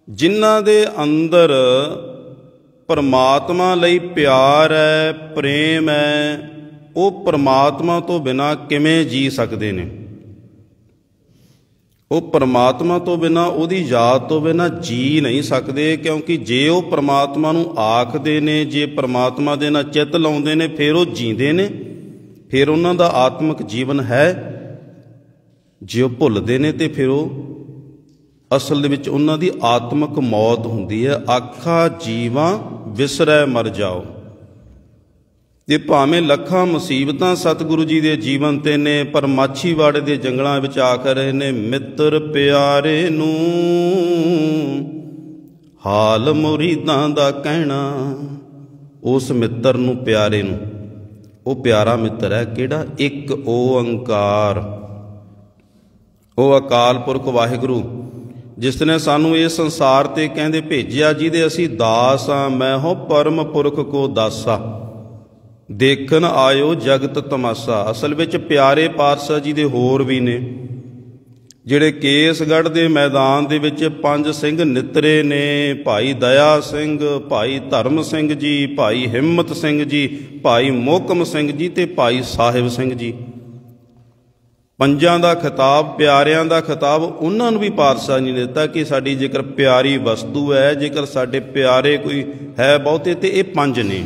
ਜਿਨ੍ਹਾਂ ਦੇ ਅੰਦਰ ਪਰਮਾਤਮਾ ਲਈ ਪਿਆਰ ਹੈ, ਪ੍ਰੇਮ ਹੈ, ਉਹ ਪਰਮਾਤਮਾ ਤੋਂ ਬਿਨਾਂ ਕਿਵੇਂ ਜੀ ਸਕਦੇ ਨੇ? ਉਹ ਪਰਮਾਤਮਾ ਤੋਂ ਬਿਨਾਂ, ਉਹਦੀ ਯਾਦ ਤੋਂ ਬਿਨਾਂ ਜੀ ਨਹੀਂ ਸਕਦੇ। ਕਿਉਂਕਿ ਜੇ ਉਹ ਪਰਮਾਤਮਾ ਨੂੰ ਆਖਦੇ ਨੇ, ਜੇ ਪਰਮਾਤਮਾ ਦੇ ਨਾਲ ਚਿੱਤ ਲਾਉਂਦੇ ਨੇ, ਫਿਰ ਉਹ ਜੀਂਦੇ ਨੇ, ਫਿਰ ਉਹਨਾਂ ਦਾ ਆਤਮਿਕ ਜੀਵਨ ਹੈ। ਜੇ ਉਹ ਭੁੱਲਦੇ ਨੇ ਤੇ ਫਿਰ ਉਹ ਅਸਲ ਦੇ ਵਿੱਚ ਉਹਨਾਂ ਦੀ ਆਤਮਿਕ ਮੌਤ ਹੁੰਦੀ ਹੈ। ਆਖਾ ਜੀਵਾਂ ਵਿਸਰੈ ਮਰ ਜਾਓ। ਤੇ ਭਾਵੇਂ ਲੱਖਾਂ ਮੁਸੀਬਤਾਂ ਸਤਿਗੁਰੂ ਜੀ ਦੇ ਜੀਵਨ 'ਤੇ ਨੇ, ਪਰ ਮਾਛੀਵਾੜੇ ਦੇ ਜੰਗਲਾਂ ਵਿੱਚ ਆਖ ਰਹੇ ਨੇ, ਮਿੱਤਰ ਪਿਆਰੇ ਨੂੰ ਹਾਲ ਮੁਰੀਦਾਂ ਦਾ ਕਹਿਣਾ। ਉਸ ਮਿੱਤਰ ਨੂੰ, ਪਿਆਰੇ ਨੂੰ, ਉਹ ਪਿਆਰਾ ਮਿੱਤਰ ਹੈ ਕਿਹੜਾ? ਇੱਕ ਓੰਕਾਰ, ਉਹ ਅਕਾਲ ਪੁਰਖ ਵਾਹਿਗੁਰੂ, ਜਿਸ ਨੇ ਸਾਨੂੰ ਇਹ ਸੰਸਾਰ 'ਤੇ ਕਹਿੰਦੇ ਭੇਜਿਆ, ਜਿਹਦੇ ਅਸੀਂ ਦਾਸ ਹਾਂ। ਮੈਂ ਹੋ ਪਰਮ ਪੁਰਖ ਕੋ ਦਾਸਾ, ਦੇਖਣ ਆਇਓ ਜਗਤ ਤਮਾਸ਼ਾ। ਅਸਲ ਵਿੱਚ ਪਿਆਰੇ ਪਾਤਸ਼ਾਹ ਜੀ ਦੇ ਹੋਰ ਵੀ ਨੇ, ਜਿਹੜੇ ਕੇਸਗੜ੍ਹ ਦੇ ਮੈਦਾਨ ਦੇ ਵਿੱਚ 5 ਸਿੰਘ ਨਿਤਰੇ ਨੇ। ਭਾਈ ਦਇਆ ਸਿੰਘ, ਭਾਈ ਧਰਮ ਸਿੰਘ ਜੀ, ਭਾਈ ਹਿੰਮਤ ਸਿੰਘ ਜੀ, ਭਾਈ ਮੋਹਕਮ ਸਿੰਘ ਜੀ ਤੇ ਭਾਈ ਸਾਹਿਬ ਸਿੰਘ ਜੀ। 5 ਦਾ ਖਿਤਾਬ, ਪਿਆਰਿਆਂ ਦਾ ਖਿਤਾਬ ਉਹਨਾਂ ਨੂੰ ਵੀ ਪਾਤਸ਼ਾਹ ਜੀ ਨੇ ਦਿੱਤਾ ਕਿ ਸਾਡੀ ਜੇਕਰ ਪਿਆਰੀ ਵਸਤੂ ਹੈ, ਜੇਕਰ ਸਾਡੇ ਪਿਆਰੇ ਕੋਈ ਹੈ ਬਹੁਤੇ, ਤੇ ਇਹ 5 ਨੇ।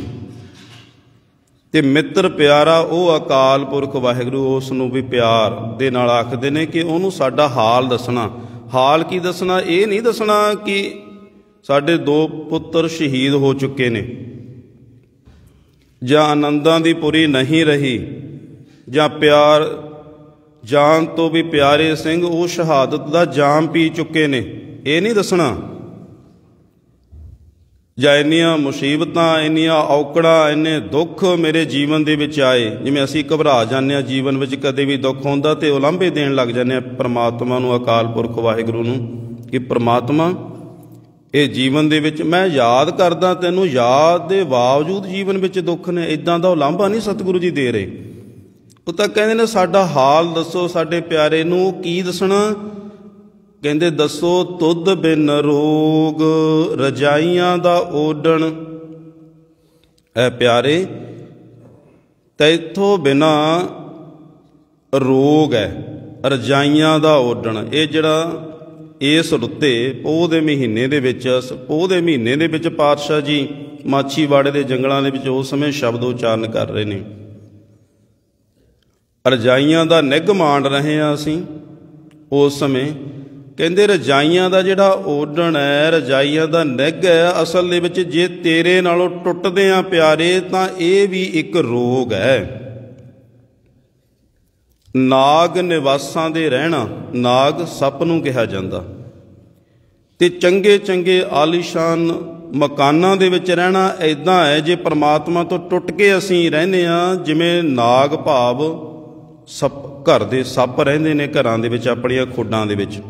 ਤੇ ਮਿੱਤਰ ਪਿਆਰਾ ਉਹ ਅਕਾਲ ਪੁਰਖ ਵਾਹਿਗੁਰੂ, ਉਸ ਨੂੰ ਵੀ ਪਿਆਰ ਦੇ ਨਾਲ ਆਖਦੇ ਨੇ ਕਿ ਉਹਨੂੰ ਸਾਡਾ ਹਾਲ ਦੱਸਣਾ। ਹਾਲ ਕੀ ਦੱਸਣਾ? ਇਹ ਨਹੀਂ ਦੱਸਣਾ ਕਿ ਸਾਡੇ 2 ਪੁੱਤਰ ਸ਼ਹੀਦ ਹੋ ਚੁੱਕੇ ਨੇ, ਜਾਂ ਆਨੰਦਾਂ ਦੀ ਪੁਰੀ ਨਹੀਂ ਰਹੀ, ਜਾਂ ਪਿਆਰ ਜਾਨ ਤੋਂ ਵੀ ਪਿਆਰੇ ਸਿੰਘ ਉਹ ਸ਼ਹਾਦਤ ਦਾ ਜਾਮ ਪੀ ਚੁੱਕੇ ਨੇ, ਇਹ ਨਹੀਂ ਦੱਸਣਾ। ਜਾਂ ਇੰਨੀਆਂ ਮੁਸੀਬਤਾਂ, ਇੰਨੀਆਂ ਔਕੜਾਂ, ਇੰਨੇ ਦੁੱਖ ਮੇਰੇ ਜੀਵਨ ਦੇ ਵਿੱਚ ਆਏ। ਜਿਵੇਂ ਅਸੀਂ ਘਬਰਾ ਜਾਂਦੇ ਹਾਂ, ਜੀਵਨ ਵਿੱਚ ਕਦੇ ਵੀ ਦੁੱਖ ਹੁੰਦਾ ਤੇ ਉਲਾਂਭੇ ਦੇਣ ਲੱਗ ਜਾਂਦੇ ਹਾਂ ਪਰਮਾਤਮਾ ਨੂੰ, ਅਕਾਲ ਪੁਰਖ ਵਾਹਿਗੁਰੂ ਨੂੰ, ਕਿ ਪਰਮਾਤਮਾ ਇਹ ਜੀਵਨ ਦੇ ਵਿੱਚ ਮੈਂ ਯਾਦ ਕਰਦਾ ਤੈਨੂੰ, ਯਾਦ ਦੇ ਬਾਵਜੂਦ ਜੀਵਨ ਵਿੱਚ ਦੁੱਖ ਨੇ। ਇੱਦਾਂ ਦਾ ਉਲਾਂਭਾ ਨਹੀਂ ਸਤਿਗੁਰੂ ਜੀ ਦੇ ਰਹੇ। ਉਹ ਤਾਂ ਕਹਿੰਦੇ ਨੇ ਸਾਡਾ ਹਾਲ ਦੱਸੋ ਸਾਡੇ ਪਿਆਰੇ ਨੂੰ। ਕੀ ਦੱਸਣਾ? ਕਹਿੰਦੇ ਦੱਸੋ ਤੁਧ ਬਿਨ ਰੋਗ, ਰਜਾਈਆਂ ਦਾ ਓਡਣ। ਐ ਪਿਆਰੇ, ਤੈਥੋਂ ਬਿਨਾ ਰੋਗ ਹੈ, ਰਜਾਈਆਂ ਦਾ ਓਡਣ। ਇਹ ਜਿਹੜਾ ਇਸ ਰੁੱਤੇ ਪੋਹ ਦੇ ਮਹੀਨੇ ਦੇ ਵਿੱਚ, ਪੋਹ ਦੇ ਮਹੀਨੇ ਦੇ ਵਿੱਚ ਪਾਤਸ਼ਾਹ ਜੀ ਮਾਛੀਵਾੜੇ ਦੇ ਜੰਗਲਾਂ ਦੇ ਵਿੱਚ ਉਸ ਸਮੇਂ ਸ਼ਬਦ ਉਚਾਰਨ ਕਰ ਰਹੇ ਨੇ। ਰਜਾਈਆਂ ਦਾ ਨਿੱਘ ਮਾਣ ਰਹੇ ਹਾਂ ਅਸੀਂ ਉਸ ਸਮੇਂ। ਕਹਿੰਦੇ ਰਜਾਈਆਂ ਦਾ ਜਿਹੜਾ ਓਡਣ ਹੈ, ਰਜਾਈਆਂ ਦਾ ਨਿੱਘ ਹੈ, ਅਸਲ ਦੇ ਵਿੱਚ ਜੇ ਤੇਰੇ ਨਾਲੋਂ ਟੁੱਟਦੇ ਆ ਪਿਆਰੇ ਤਾਂ ਇਹ ਵੀ ਇੱਕ ਰੋਗ ਹੈ। ਨਾਗ ਨਿਵਾਸਾਂ ਦੇ ਰਹਿਣਾ, ਨਾਗ ਸੱਪ ਨੂੰ ਕਿਹਾ ਜਾਂਦਾ, ਤੇ ਚੰਗੇ ਚੰਗੇ ਆਲੀਸ਼ਾਨ ਮਕਾਨਾਂ ਦੇ ਵਿੱਚ ਰਹਿਣਾ ਇੱਦਾਂ ਹੈ ਜੇ ਪਰਮਾਤਮਾ ਤੋਂ ਟੁੱਟ ਕੇ ਅਸੀਂ ਰਹਿੰਦੇ ਹਾਂ। ਜਿਵੇਂ ਨਾਗ ਭਾਵ ਸੱਪ, ਘਰ ਦੇ ਸੱਪ ਰਹਿੰਦੇ ਨੇ ਘਰਾਂ ਦੇ ਵਿੱਚ, ਆਪਣੀਆਂ ਖੁੱਡਾਂ ਦੇ ਵਿੱਚ।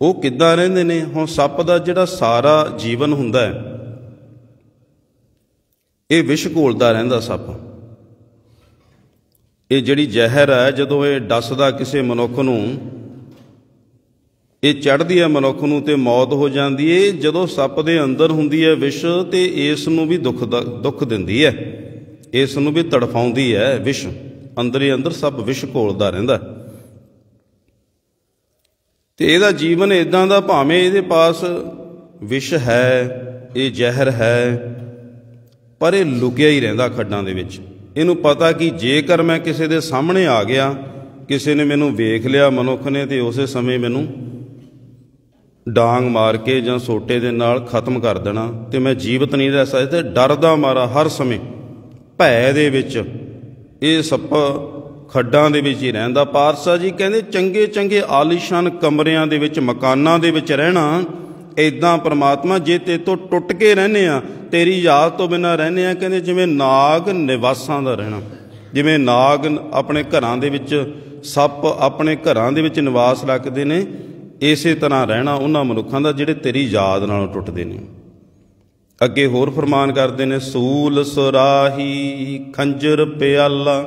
ਉਹ ਕਿੱਦਾਂ ਰਹਿੰਦੇ ਨੇ? ਹੁਣ ਸੱਪ ਦਾ ਜਿਹੜਾ ਸਾਰਾ ਜੀਵਨ ਹੁੰਦਾ ਹੈ, ਇਹ ਵਿਸ਼ ਘੋਲਦਾ ਰਹਿੰਦਾ ਸੱਪ। ਇਹ ਜਿਹੜੀ ਜ਼ਹਿਰ ਹੈ, ਜਦੋਂ ਇਹ ਡੱਸਦਾ ਕਿਸੇ ਮਨੁੱਖ ਨੂੰ, ਇਹ ਚੜ੍ਹਦੀ ਹੈ ਮਨੁੱਖ ਨੂੰ ਤੇ ਮੌਤ ਹੋ ਜਾਂਦੀ ਹੈ। ਜਦੋਂ ਸੱਪ ਦੇ ਅੰਦਰ ਹੁੰਦੀ ਹੈ ਵਿਸ਼, ਤੇ ਇਸ ਨੂੰ ਵੀ ਦੁੱਖ ਦਿੰਦੀ ਹੈ, ਇਸ ਨੂੰ ਵੀ ਤੜਫਾਉਂਦੀ ਹੈ ਵਿਸ਼। ਅੰਦਰ ਹੀ ਅੰਦਰ ਸੱਪ ਵਿਸ਼ ਘੋਲਦਾ ਰਹਿੰਦਾ। ਤੇ ਇਹਦਾ ਜੀਵਨ ਇੱਦਾਂ ਦਾ, ਭਾਵੇਂ ਇਹਦੇ ਪਾਸ ਵਿਸ਼ ਹੈ, ਇਹ ਜ਼ਹਿਰ ਹੈ, ਪਰ ਇਹ ਲੁਕਿਆ ਹੀ ਰਹਿੰਦਾ ਖੱਡਾਂ ਦੇ ਵਿੱਚ। ਇਹਨੂੰ ਪਤਾ ਕਿ ਜੇਕਰ ਮੈਂ ਕਿਸੇ ਦੇ ਸਾਹਮਣੇ ਆ ਗਿਆ, ਕਿਸੇ ਨੇ ਮੈਨੂੰ ਵੇਖ ਲਿਆ ਮਨੁੱਖ ਨੇ, ਤੇ ਉਸੇ ਸਮੇਂ ਮੈਨੂੰ ਡਾਂਗ ਮਾਰ ਕੇ ਜਾਂ ਸੋਟੇ ਦੇ ਨਾਲ ਖਤਮ ਕਰ ਦੇਣਾ, ਤੇ ਮੈਂ ਜੀਵਤ ਨਹੀਂ ਰਹਿ ਸਕਦਾ। ਡਰ ਦਾ ਮਾਰਾ ਹਰ ਸਮੇਂ ਭੈ ਦੇ ਵਿੱਚ ਇਹ ਸੱਪ ਖੱਡਾਂ ਦੇ ਵਿੱਚ ਹੀ ਰਹਿੰਦਾ। ਪਾਤਸ਼ਾਹ ਜੀ ਕਹਿੰਦੇ ਚੰਗੇ ਚੰਗੇ ਆਲੀਸ਼ਾਨ ਕਮਰਿਆਂ ਦੇ ਵਿੱਚ, ਮਕਾਨਾਂ ਦੇ ਵਿੱਚ ਰਹਿਣਾ ਇੱਦਾਂ ਪਰਮਾਤਮਾ ਜੇ ਤੇ ਤੋਂ ਟੁੱਟ ਕੇ ਰਹਿੰਦੇ ਆ, ਤੇਰੀ ਯਾਦ ਤੋਂ ਬਿਨਾਂ ਰਹਿੰਦੇ ਆ, ਕਹਿੰਦੇ ਜਿਵੇਂ ਨਾਗ ਨਿਵਾਸਾਂ ਦਾ ਰਹਿਣਾ। ਜਿਵੇਂ ਨਾਗ ਆਪਣੇ ਘਰਾਂ ਦੇ ਵਿੱਚ, ਸੱਪ ਆਪਣੇ ਘਰਾਂ ਦੇ ਵਿੱਚ ਨਿਵਾਸ ਰੱਖਦੇ ਨੇ, ਇਸੇ ਤਰ੍ਹਾਂ ਰਹਿਣਾ ਉਹਨਾਂ ਮਨੁੱਖਾਂ ਦਾ ਜਿਹੜੇ ਤੇਰੀ ਯਾਦ ਨਾਲੋਂ ਟੁੱਟਦੇ ਨੇ। ਅੱਗੇ ਹੋਰ ਫਰਮਾਨ ਕਰਦੇ ਨੇ, ਸੂਲ ਸੁਰਾਹੀ ਖੰਜਰ ਪਿਆਲਾ।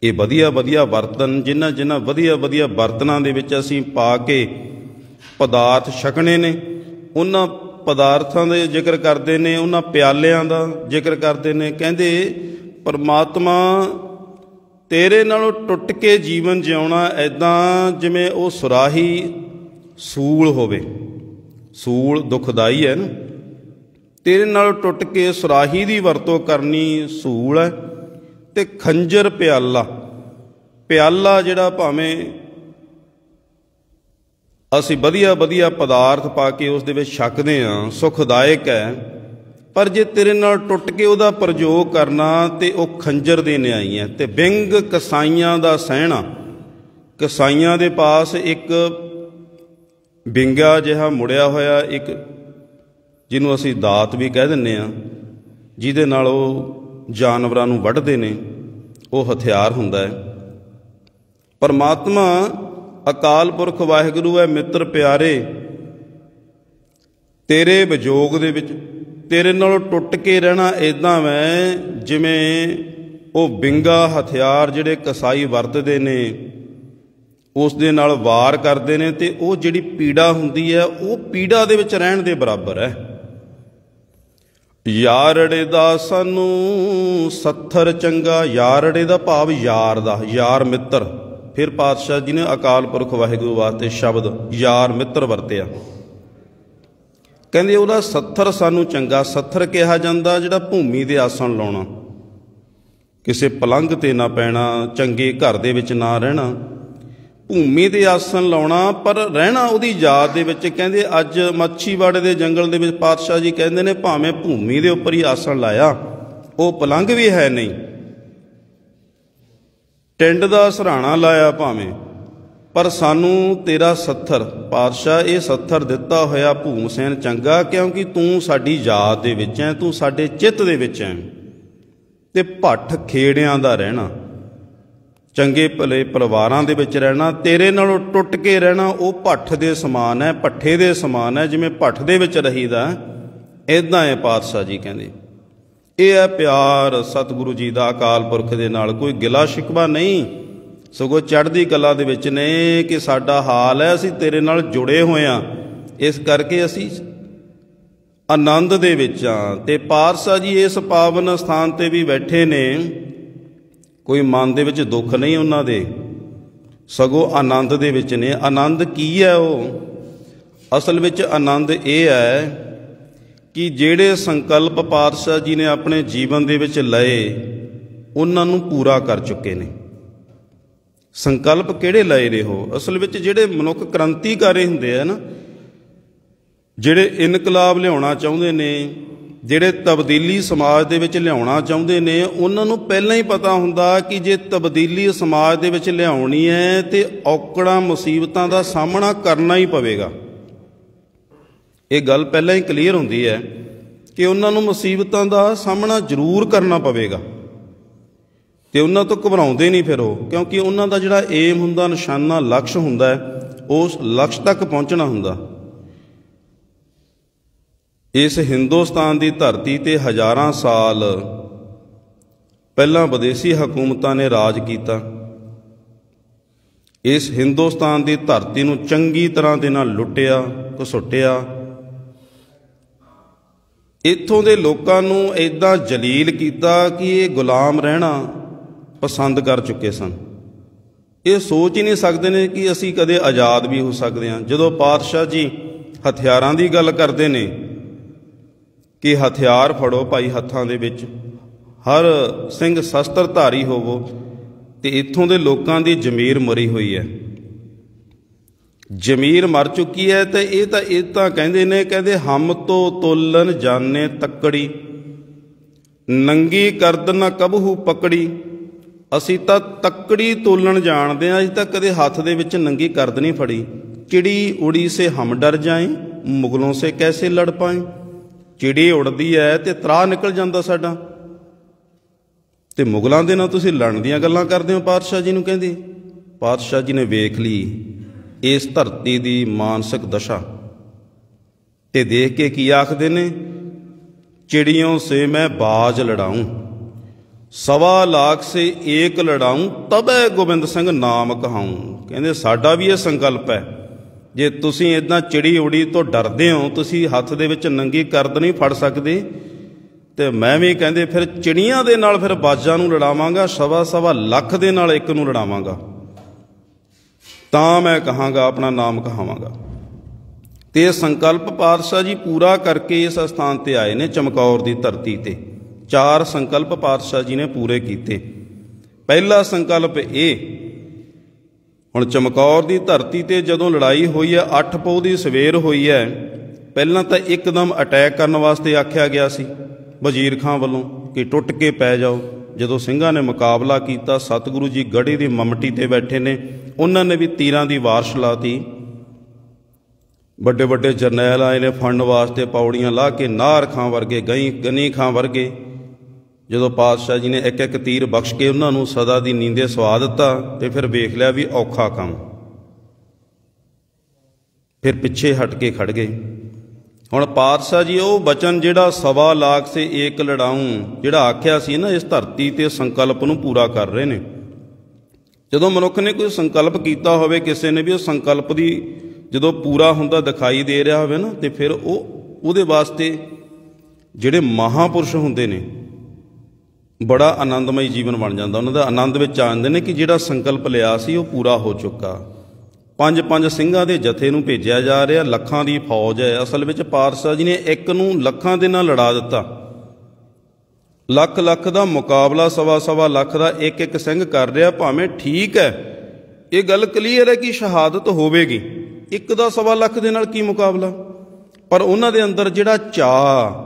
ਇਹ ਵਧੀਆ ਵਧੀਆ ਬਰਤਨ, ਜਿਨ੍ਹਾਂ ਵਧੀਆ ਵਧੀਆ ਬਰਤਨਾਂ ਦੇ ਵਿੱਚ ਅਸੀਂ ਪਾ ਕੇ ਪਦਾਰਥ ਛਕਣੇ ਨੇ, ਉਹਨਾਂ ਪਦਾਰਥਾਂ ਦੇ ਜ਼ਿਕਰ ਕਰਦੇ ਨੇ, ਉਹਨਾਂ ਪਿਆਲਿਆਂ ਦਾ ਜ਼ਿਕਰ ਕਰਦੇ ਨੇ। ਕਹਿੰਦੇ ਪਰਮਾਤਮਾ ਤੇਰੇ ਨਾਲੋਂ ਟੁੱਟ ਕੇ ਜੀਵਨ ਜਿਉਣਾ ਇੱਦਾਂ ਜਿਵੇਂ ਉਹ ਸੁਰਾਹੀ ਸੂਲ ਹੋਵੇ। ਸੂਲ ਦੁਖਦਾਈ ਹੈ ਨਾ, ਤੇਰੇ ਨਾਲੋਂ ਟੁੱਟ ਕੇ ਸੁਰਾਹੀ ਦੀ ਵਰਤੋਂ ਕਰਨੀ ਸੂਲ ਹੈ। ਤੇ ਖੰਜਰ ਪਿਆਲਾ, ਪਿਆਲਾ ਜਿਹੜਾ ਭਾਵੇਂ ਅਸੀਂ ਵਧੀਆ ਵਧੀਆ ਪਦਾਰਥ ਪਾ ਕੇ ਉਸ ਦੇ ਵਿੱਚ ਛਕਦੇ ਹਾਂ, ਸੁਖਦਾਇਕ ਹੈ। पर जे तेरे नाल टुट के उहदा प्रयोग करना ते वो खंजर दे न्याई है। ते बिंग कसाइयां दा सहना, कसाइयां दे पास एक बिंगा जिहा मुड़िया होया, एक जिन्हों असी दात भी कह दिंने आ, जिहदे नाल वो जानवरां नूं वढदे ने, वो हथियार हुंदा है। परमात्मा अकाल पुरख वाहिगुरू है मित्र प्यारे, तेरे विजोग दे विच तेरे नालों टुट के रहना इदां मैं जिवें वो बिंगा हथियार जिहड़े कसाई वरतदे ने उस दे नाल वार करदे ने, ते वो जिहड़ी पीड़ा हुंदी है वो पीड़ा दे विच रहण दे बराबर है। यारड़े दा सानू सत्थर चंगा, यारड़े दा भाव यार दा, यार मित्र। फिर पातशाह जी ने अकाल पुरख वाहिगुरू वास्ते शब्द यार मित्र वरतिया, कहंदे उहदा सत्थर सानू चंगा। सत्थर कहा जांदा जिहड़ा भूमि दे आसन लाउणा, किसे पलंग ते ना पैना, चंगे घर दे विच ना रहना, भूमि दे आसन लाउणा पर रहना उहदी याद दे विच। कहंदे अज माछीवाड़े दे जंगल दे विच पातशाह जी कहंदे ने भावें भूमि दे उपर ही आसन लाया, वो पलंग भी है नहीं, टिंड दा सराहना लाया भावें, पर सानू तेरा सत्थर पातशाह ये सत्थर दिता होया भूम सैन चंगा, क्योंकि तू साडी याद दे विच है, तू साडे चित्त दे विच है। ते भट्ठ खेड़ियां दा रहना, चंगे भले परिवारां दे विच रहना, तेरे नालों टुट के रहना वो भट्ठ दे समान है, भट्ठे दे समान है। जिवें भट्ठ दे विच रहीदा इदां है पातशाह जी कहंदे। यह है प्यार सतगुरु जी का अकाल पुरख दे नाल, कोई गिला शिकवा नहीं, सगों चढ़दी कला दे विच ने कि साडा हाल है असीं तेरे नाल जुड़े होए हां, इस करके असीं आनंद दे विच हां। ते पातशाह जी इस पावन स्थान ते भी बैठे ने, कोई मन दे विच दुख नहीं उन्हां दे, सगों आनंद दे विच ने। आनंद की है वो? असल विच आनंद ये है कि ਜਿਹੜੇ संकल्प पातशाह जी ने अपने जीवन दे विच लए उन्हां नूं पूरा कर चुके ने। संकल्प किहड़े लए ने हो? असल विच ਜਿਹੜੇ मनुख क्रांतिकारी हुंदे आ ना, ਜਿਹੜੇ इनकलाब लियाउणा चाहुंदे ने, ਜਿਹੜੇ तब्दीली समाज दे विच लियाउणा चाहुंदे ने, उन्हां नूं पहिलां ही पता हुंदा कि जे तब्दीली समाज दे विच लियाउणी है ते औकड़ां मुसीबतां दा सामना करना ही पवेगा। ये गल पहलां ही क्लीयर हुंदी है कि उन्होंने मुसीबतों का सामना जरूर करना पवेगा, तो उन्होंने तो घबराउंदे नहीं फिर वो, क्योंकि उन्हों का जिहड़ा एम हुंदा, निशाना लक्ष्य हुंदा है, उस लक्ष्य तक पहुँचना हुंदा। इस हिंदुस्तान की धरती ते हज़ारां साल पहलां विदेशी हुकूमतां ने राज किया। इस हिंदुस्तान की धरती नूं चंगी तरह दे नाल लुटिया घसुटिया, इत्थों के लोगों नूं इदां जलील किया कि ये गुलाम रहना पसंद कर चुके सन। ये सोच ही नहीं सकते ने कि असी कदे आज़ाद भी हो सकते हैं। जदों पातशाह जी हथियारां की गल करते हैं कि हथियार फड़ो भाई हत्थां दे विच, हर सिंह शस्त्रधारी होवो, ते इत्थों के लोगों की जमीर मरी हुई है, जमीर मर चुकी है। तो ये कहते ने, कहते हम तो तोलन जाने तकड़ी, नंगी करद न कबहू पकड़ी। असी तो तकड़ी तोलन जानते हैं, असीं तां कदे हत्थ दे विच नंगी करद नहीं फड़ी। चिड़ी उड़ी से हम डर जाएं, मुगलों से कैसे लड़ पाएं। चिड़ी उड़दी है तो त्राह निकल जाता साडा, तो मुगलों के नाल तुसीं लड़न दीयां गल्लां करदे हो। पातशाह जी नूं कहंदे, पातशाह जी ने वेख ली इस धरती की मानसिक दशा, ते देख के की आखदे ने, चिड़ियों से मैं बाज लड़ाऊं, 1.25 लाख से एक लड़ाऊं, तबै गोबिंद सिंह नाम कहाऊं। कहंदे साडा भी यह संकल्प है, जे तुसीं इदां चिड़ी उड़ी तो डरदे हो, तुसीं हत्थ दे विच नंगी करद नहीं फड़ सकदे, ते मैं भी कहंदे फिर चिड़ियां दे नाल फिर बाजां नूं लड़ावांगा, 1.25 लाख दे नाल एक नूं लड़ावांगा, तां मैं कहांगा अपना नाम कहावांगा। तो यह संकल्प पातशाह जी पूरा करके इस स्थान पर आए ने, चमकौर की धरती ते। 4 संकल्प पातशाह जी ने पूरे किए। पहला संकल्प ये, हुण चमकौर की धरती ते जदों लड़ाई हुई है, 8 पौह की सवेर हुई है, ਪਹਿਲਾਂ ਤਾਂ ਇੱਕਦਮ ਅਟੈਕ ਕਰਨ ਵਾਸਤੇ ਆਖਿਆ ਗਿਆ ਸੀ ਵਜ਼ੀਰ ਖਾਂ ਵੱਲੋਂ ਕਿ ਟੁੱਟ ਕੇ ਪੈ ਜਾਓ। ਜਦੋਂ ਸਿੰਘਾਂ ਨੇ ਮੁਕਾਬਲਾ ਕੀਤਾ, ਸਤਿਗੁਰੂ ਜੀ ਗੜੀ ਦੀ ਮਮਟੀ ਤੇ ਬੈਠੇ ਨੇ, ਉਹਨਾਂ ਨੇ ਵੀ ਤੀਰਾਂ ਦੀ ਵਾਰਸ਼ ਲਾਤੀ। ਵੱਡੇ ਵੱਡੇ ਜਰਨੈਲ ਆਏ ਨੇ ਫੜਨ ਵਾਸਤੇ, ਪੌੜੀਆਂ ਲਾਹ ਕੇ, ਨਾਹਰ ਖਾਂ ਵਰਗੇ, ਗਨੀ ਖਾਂ ਵਰਗੇ। ਜਦੋਂ ਪਾਤਸ਼ਾਹ ਜੀ ਨੇ ਇੱਕ ਇੱਕ ਤੀਰ ਬਖਸ਼ ਕੇ ਉਹਨਾਂ ਨੂੰ ਸਦਾ ਦੀ ਨੀਂਦੇ ਸਵਾ ਦਿੱਤਾ ਤੇ ਫਿਰ ਵੇਖ ਲਿਆ ਵੀ ਔਖਾ ਕੰਮ, ਫਿਰ ਪਿੱਛੇ ਹਟ ਕੇ ਖੜ ਗਏ। ਹੁਣ ਪਾਤਸ਼ਾਹ ਜੀ ਉਹ ਬਚਨ ਜਿਹੜਾ 1.25 ਲੱਖ ਸੇ ਏਕ ਲੜਾਊਂ ਜਿਹੜਾ ਆਖਿਆ ਸੀ ਨਾ, ਇਸ ਧਰਤੀ ਤੇ ਸੰਕਲਪ ਨੂੰ ਪੂਰਾ ਕਰ ਰਹੇ ਨੇ। ਜਦੋਂ ਮਨੁੱਖ ਨੇ ਕੋਈ ਸੰਕਲਪ ਕੀਤਾ ਹੋਵੇ ਕਿਸੇ ਨੇ ਵੀ, ਉਹ ਸੰਕਲਪ ਦੀ ਜਦੋਂ ਪੂਰਾ ਹੁੰਦਾ ਦਿਖਾਈ ਦੇ ਰਿਹਾ ਹੋਵੇ ਨਾ, ਤੇ ਫਿਰ ਉਹਦੇ ਵਾਸਤੇ ਜਿਹੜੇ ਮਹਾਂਪੁਰਸ਼ ਹੁੰਦੇ ਨੇ ਬੜਾ ਆਨੰਦਮਈ ਜੀਵਨ ਬਣ ਜਾਂਦਾ। ਉਹਨਾਂ ਦਾ ਆਨੰਦ ਵਿੱਚ ਆ ਜਾਂਦੇ ਨੇ ਕਿ ਜਿਹੜਾ ਸੰਕਲਪ ਲਿਆ ਸੀ ਉਹ ਪੂਰਾ ਹੋ ਚੁੱਕਾ। 5 ਸਿੰਘਾਂ ਦੇ ਜਥੇ ਨੂੰ ਭੇਜਿਆ ਜਾ ਰਿਹਾ, ਲੱਖਾਂ ਦੀ ਫੌਜ ਹੈ। ਅਸਲ ਵਿੱਚ ਪਾਤਸ਼ਾਹ ਜੀ ਨੇ ਇੱਕ ਨੂੰ ਲੱਖਾਂ ਦੇ ਨਾਲ ਲੜਾ ਦਿੱਤਾ। ਲੱਖ ਦਾ ਮੁਕਾਬਲਾ 1.25 ਲੱਖ ਦਾ ਇੱਕ ਸਿੰਘ ਕਰ ਰਿਹਾ। ਭਾਵੇਂ ਠੀਕ ਹੈ, ਇਹ ਗੱਲ ਕਲੀਅਰ ਹੈ ਕਿ ਸ਼ਹਾਦਤ ਹੋਵੇਗੀ, ਇੱਕ ਦਾ 1.25 ਲੱਖ ਦੇ ਨਾਲ ਕੀ ਮੁਕਾਬਲਾ। ਪਰ ਉਹਨਾਂ ਦੇ ਅੰਦਰ ਜਿਹੜਾ ਚਾਅ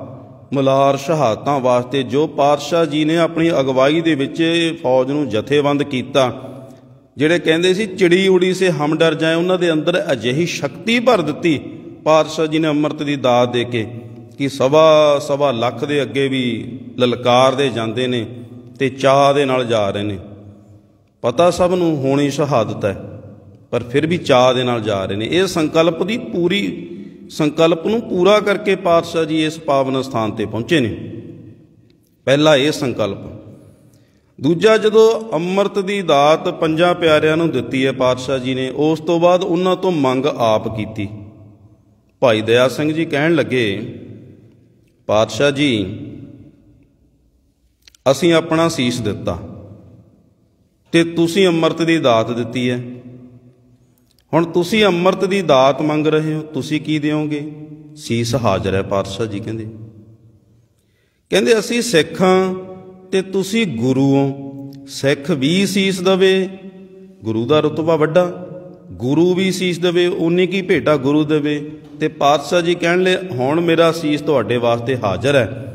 ਮਲਾਰ ਸ਼ਹਾਦਤਾਂ ਵਾਸਤੇ, ਜੋ ਪਾਤਸ਼ਾਹ ਜੀ ਨੇ ਆਪਣੀ ਅਗਵਾਈ ਦੇ ਵਿੱਚ ਫੌਜ ਨੂੰ ਜਥੇਬੰਦ ਕੀਤਾ, ਜਿਹੜੇ ਕਹਿੰਦੇ ਸੀ ਚਿੜੀ ਉੜੀ ਸੇ ਹਮ ਡਰ ਜਾਏ, ਉਹਨਾਂ ਦੇ ਅੰਦਰ ਅਜਿਹੀ ਸ਼ਕਤੀ ਭਰ ਦਿੱਤੀ ਪਾਤਸ਼ਾਹ ਜੀ ਨੇ ਅੰਮ੍ਰਿਤ ਦੀ ਦਾਤ ਦੇ ਕੇ ਕਿ 1.25 ਲੱਖ ਦੇ ਅੱਗੇ ਵੀ ਲਲਕਾਰਦੇ ਜਾਂਦੇ ਨੇ ਤੇ ਚਾਅ ਦੇ ਨਾਲ ਜਾ ਰਹੇ ਨੇ। ਪਤਾ ਸਭ ਨੂੰ ਹੋਣੀ ਸ਼ਹਾਦਤ ਹੈ, ਪਰ ਫਿਰ ਵੀ ਚਾਅ ਦੇ ਨਾਲ ਜਾ ਰਹੇ ਨੇ। ਇਹ ਸੰਕਲਪ ਨੂੰ ਪੂਰਾ ਕਰਕੇ ਪਾਤਸ਼ਾਹ ਜੀ ਇਸ ਪਾਵਨ ਸਥਾਨ ਤੇ ਪਹੁੰਚੇ ਨੇ। ਪਹਿਲਾ ਇਹ ਸੰਕਲਪ। ਦੂਜਾ, ਜਦੋਂ ਅੰਮ੍ਰਿਤ ਦੀ ਦਾਤ 5 ਪਿਆਰਿਆਂ ਨੂੰ ਦਿੱਤੀ ਹੈ ਪਾਤਸ਼ਾਹ ਜੀ ਨੇ, ਉਸ ਤੋਂ ਬਾਅਦ ਉਹਨਾਂ ਤੋਂ ਮੰਗ ਆਪ ਕੀਤੀ। ਭਾਈ ਦਇਆ ਸਿੰਘ ਜੀ ਕਹਿਣ ਲੱਗੇ, ਪਾਤਸ਼ਾਹ ਜੀ ਅਸੀਂ ਆਪਣਾ ਸੀਸ ਦਿੱਤਾ ਤੇ ਤੁਸੀਂ ਅੰਮ੍ਰਿਤ ਦੀ ਦਾਤ ਦਿੱਤੀ ਹੈ, ਹੁਣ ਤੁਸੀਂ ਅੰਮ੍ਰਿਤ ਦੀ ਦਾਤ ਮੰਗ ਰਹੇ ਹੋ, ਤੁਸੀਂ ਕੀ ਦਿਓਗੇ? ਸੀਸ ਹਾਜ਼ਰ ਹੈ ਪਾਤਸ਼ਾਹ ਜੀ ਕਹਿੰਦੇ ਅਸੀਂ ਸਿੱਖ ਹਾਂ ਤੇ ਤੁਸੀਂ ਗੁਰੂ ਹੋ। ਸਿੱਖ ਵੀ ਸੀਸ ਦੇਵੇ, ਗੁਰੂ ਦਾ ਰੁਤਬਾ ਵੱਡਾ, ਗੁਰੂ ਵੀ ਸੀਸ ਦੇਵੇ, ਉਨੀ ਕੀ ਭੇਟਾ ਗੁਰੂ ਦੇਵੇ। ਤੇ ਪਾਤਸ਼ਾਹ ਜੀ ਕਹਿਣ ਲੈ ਹੁਣ ਮੇਰਾ ਸੀਸ ਤੁਹਾਡੇ ਵਾਸਤੇ ਹਾਜ਼ਰ ਹੈ।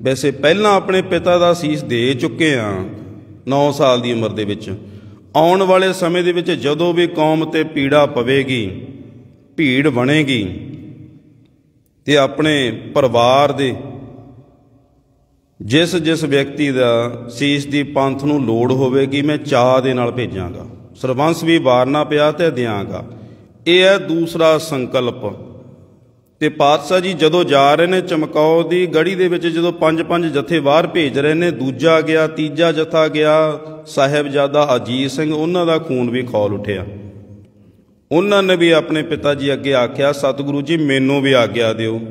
ਵੈਸੇ ਪਹਿਲਾਂ ਆਪਣੇ ਪਿਤਾ ਦਾ ਸੀਸ ਦੇ ਚੁੱਕੇ ਹਾਂ 9 ਸਾਲ ਦੀ ਉਮਰ ਦੇ ਵਿੱਚ। ਆਉਣ ਵਾਲੇ ਸਮੇਂ ਦੇ ਵਿੱਚ ਜਦੋਂ ਵੀ ਕੌਮ ਤੇ ਪੀੜਾ ਪਵੇਗੀ, ਭੀੜ ਬਣੇਗੀ, ਤੇ ਆਪਣੇ ਪਰਿਵਾਰ ਦੇ ਜਿਸ ਵਿਅਕਤੀ ਦਾ ਸੀਸ ਦੀ ਪੰਥ ਨੂੰ ਲੋੜ ਹੋਵੇਗੀ, ਮੈਂ ਚਾਅ ਦੇ ਨਾਲ ਭੇਜਾਂਗਾ। ਸਰਬੰਸ ਵੀ ਵਾਰਨਾ ਪਿਆ ਤੇ ਦਿਆਂਗਾ। ਇਹ ਹੈ ਦੂਸਰਾ ਸੰਕਲਪ। ਤੇ ਪਾਤਸ਼ਾਹ ਜੀ ਜਦੋਂ ਜਾ ਰਹੇ ਨੇ ਚਮਕੌਰ ਦੀ ਗੜੀ ਦੇ ਵਿੱਚ, ਜਦੋਂ 5 ਜਥੇ ਬਾਹਰ ਭੇਜ ਰਹੇ ਨੇ, ਦੂਜਾ ਗਿਆ, ਤੀਜਾ ਜਥਾ ਗਿਆ, ਸਾਹਿਬਜ਼ਾਦਾ ਅਜੀਤ ਸਿੰਘ, ਉਹਨਾਂ ਦਾ ਖੂਨ ਵੀ ਖੌਲ ਉੱਠਿਆ। ਉਹਨਾਂ ਨੇ ਵੀ ਆਪਣੇ ਪਿਤਾ ਜੀ ਅੱਗੇ ਆਖਿਆ, ਸਤਿਗੁਰੂ ਜੀ ਮੈਨੂੰ ਵੀ ਆਗਿਆ ਦਿਓ।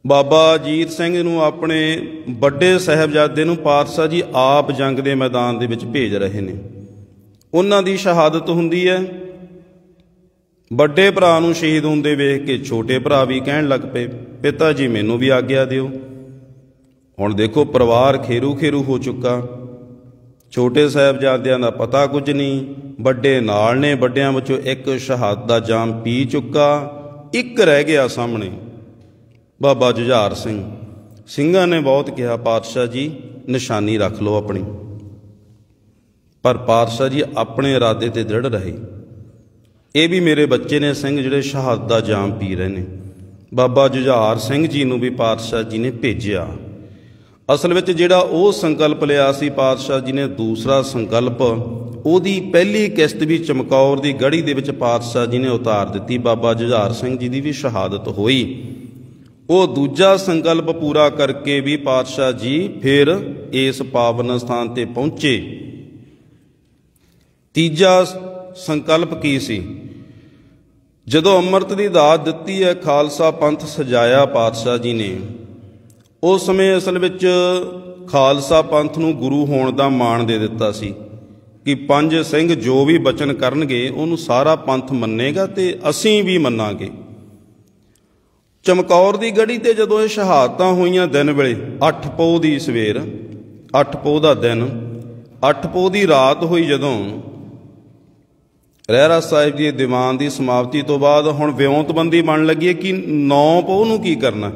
ਬਾਬਾ ਅਜੀਤ ਸਿੰਘ ਨੂੰ, ਆਪਣੇ ਵੱਡੇ ਸਾਹਿਬਜ਼ਾਦੇ ਨੂੰ ਪਾਤਸ਼ਾਹ ਜੀ ਆਪ ਜੰਗ ਦੇ ਮੈਦਾਨ ਦੇ ਵਿੱਚ ਭੇਜ ਰਹੇ ਨੇ। ਉਹਨਾਂ ਦੀ ਸ਼ਹਾਦਤ ਹੁੰਦੀ ਹੈ। ਵੱਡੇ ਭਰਾ ਨੂੰ ਸ਼ਹੀਦ ਹੁੰਦੇ ਵੇਖ ਕੇ ਛੋਟੇ ਭਰਾ ਵੀ ਕਹਿਣ ਲੱਗ ਪਏ, ਪਿਤਾ ਜੀ ਮੈਨੂੰ ਵੀ ਆਗਿਆ ਦਿਓ। ਹੁਣ ਦੇਖੋ ਪਰਿਵਾਰ ਖੇਰੂ ਹੋ ਚੁੱਕਾ। ਛੋਟੇ ਸਾਹਿਬਜ਼ਾਦਿਆਂ ਦਾ ਪਤਾ ਕੁਝ ਨਹੀਂ, ਵੱਡੇ ਨਾਲ ਨੇ, ਵੱਡਿਆਂ ਵਿੱਚੋਂ ਇੱਕ ਸ਼ਹਾਦਤ ਦਾ ਜਾਮ ਪੀ ਚੁੱਕਾ, ਇੱਕ ਰਹਿ ਗਿਆ ਸਾਹਮਣੇ, ਬਾਬਾ ਜੁਝਾਰ ਸਿੰਘ। ਸਿੰਘਾਂ ਨੇ ਬਹੁਤ ਕਿਹਾ, ਪਾਤਸ਼ਾਹ ਜੀ ਨਿਸ਼ਾਨੀ ਰੱਖ ਲਓ ਆਪਣੀ, ਪਰ ਪਾਤਸ਼ਾਹ ਜੀ ਆਪਣੇ ਇਰਾਦੇ ਤੇ ਦ੍ਰਿੜ ਰਹੇ। ਇਹ ਵੀ ਮੇਰੇ ਬੱਚੇ ਨੇ ਸਿੰਘ ਜਿਹੜੇ ਸ਼ਹਾਦਤ ਦਾ ਜਾਮ ਪੀ ਰਹੇ ਨੇ। ਬਾਬਾ ਜੁਝਾਰ ਸਿੰਘ ਜੀ ਨੂੰ ਵੀ ਪਾਤਸ਼ਾਹ ਜੀ ਨੇ ਭੇਜਿਆ। ਅਸਲ ਵਿੱਚ ਜਿਹੜਾ ਉਹ ਸੰਕਲਪ ਲਿਆ ਸੀ ਪਾਤਸ਼ਾਹ ਜੀ ਨੇ, ਦੂਸਰਾ ਸੰਕਲਪ, ਉਹਦੀ ਪਹਿਲੀ ਕਿਸ਼ਤ ਵੀ ਚਮਕੌਰ ਦੀ ਗੜੀ ਦੇ ਵਿੱਚ ਪਾਤਸ਼ਾਹ ਜੀ ਨੇ ਉਤਾਰ ਦਿੱਤੀ। ਬਾਬਾ ਜੁਝਾਰ ਸਿੰਘ ਜੀ ਦੀ ਵੀ ਸ਼ਹਾਦਤ ਹੋਈ। ਉਹ ਦੂਜਾ ਸੰਕਲਪ ਪੂਰਾ ਕਰਕੇ ਵੀ ਪਾਤਸ਼ਾਹ ਜੀ ਫਿਰ ਇਸ ਪਾਵਨ ਸਥਾਨ ਤੇ ਪਹੁੰਚੇ। ਤੀਜਾ ਸੰਕਲਪ ਕੀ ਸੀ? ਜਦੋਂ ਅੰਮ੍ਰਿਤ ਦੀ ਦਾਤ ਦਿੱਤੀ ਹੈ, ਖਾਲਸਾ ਪੰਥ ਸਜਾਇਆ ਪਾਤਸ਼ਾਹ ਜੀ ਨੇ, ਉਸ ਸਮੇਂ ਅਸਲ ਵਿੱਚ ਖਾਲਸਾ ਪੰਥ ਨੂੰ ਗੁਰੂ ਹੋਣ ਦਾ ਮਾਣ ਦੇ ਦਿੱਤਾ ਸੀ ਕਿ 5 ਸਿੰਘ ਜੋ ਵੀ ਬਚਨ ਕਰਨਗੇ ਉਹਨੂੰ ਸਾਰਾ ਪੰਥ ਮੰਨੇਗਾ ਤੇ ਅਸੀਂ ਵੀ ਮੰਨਾਂਗੇ। ਚਮਕੌਰ ਦੀ ਗੜੀ ਤੇ ਜਦੋਂ ਇਹ ਸ਼ਹਾਦਤਾਂ ਹੋਈਆਂ ਦਿਨ ਵੇਲੇ, 8 ਪੋਹ ਦੀ ਸਵੇਰ, 8 ਪੋਹ ਦਾ ਦਿਨ, 8 ਪੋਹ ਦੀ ਰਾਤ ਹੋਈ, ਜਦੋਂ ਰਹਿਰਾਸ ਸਾਹਿਬ ਜੀ ਦੀਵਾਨ ਦੀ ਸਮਾਪਤੀ ਤੋਂ ਬਾਅਦ ਹੁਣ ਵਿਉਂਤਬੰਦੀ ਬਣ ਲੱਗੀ ਹੈ ਕਿ 9 ਪੋਹ ਨੂੰ ਕੀ ਕਰਨਾ।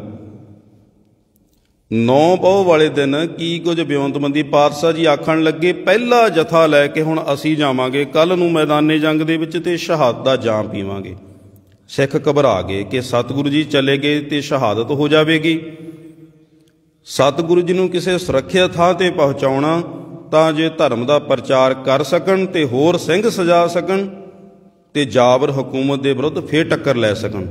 9 ਪੋਹ ਵਾਲੇ ਦਿਨ ਕੀ ਕੁਝ ਵਿਉਂਤਬੰਦੀ। ਪਾਤਸ਼ਾਹ ਜੀ ਆਖਣ ਲੱਗੇ ਪਹਿਲਾ ਜਥਾ ਲੈ ਕੇ ਹੁਣ ਅਸੀਂ ਜਾਵਾਂਗੇ ਕੱਲ੍ਹ ਨੂੰ ਮੈਦਾਨੇ ਜੰਗ ਦੇ ਵਿੱਚ ਤੇ ਸ਼ਹਾਦਤ ਦਾ ਜਾਮ ਪੀਵਾਂਗੇ। ਸਿੱਖ ਘਬਰਾ ਗਏ ਕਿ ਸਤਿਗੁਰੂ ਜੀ ਚਲੇ ਗਏ ਤੇ ਸ਼ਹਾਦਤ ਹੋ ਜਾਵੇਗੀ। ਸਤਿਗੁਰੂ ਜੀ ਨੂੰ ਕਿਸੇ ਸੁਰੱਖਿਅਤ ਥਾਂ ਤੇ ਪਹੁੰਚਾਉਣਾ ਤਾਂ ਜੇ ਧਰਮ ਦਾ ਪ੍ਰਚਾਰ ਕਰ ਸਕਣ ਤੇ ਹੋਰ ਸਿੰਘ ਸਜਾ ਸਕਣ ਤੇ ਜਾਬਰ ਹਕੂਮਤ ਦੇ ਵਿਰੁੱਧ ਫੇਰ ਟੱਕਰ ਲੈ ਸਕਣ।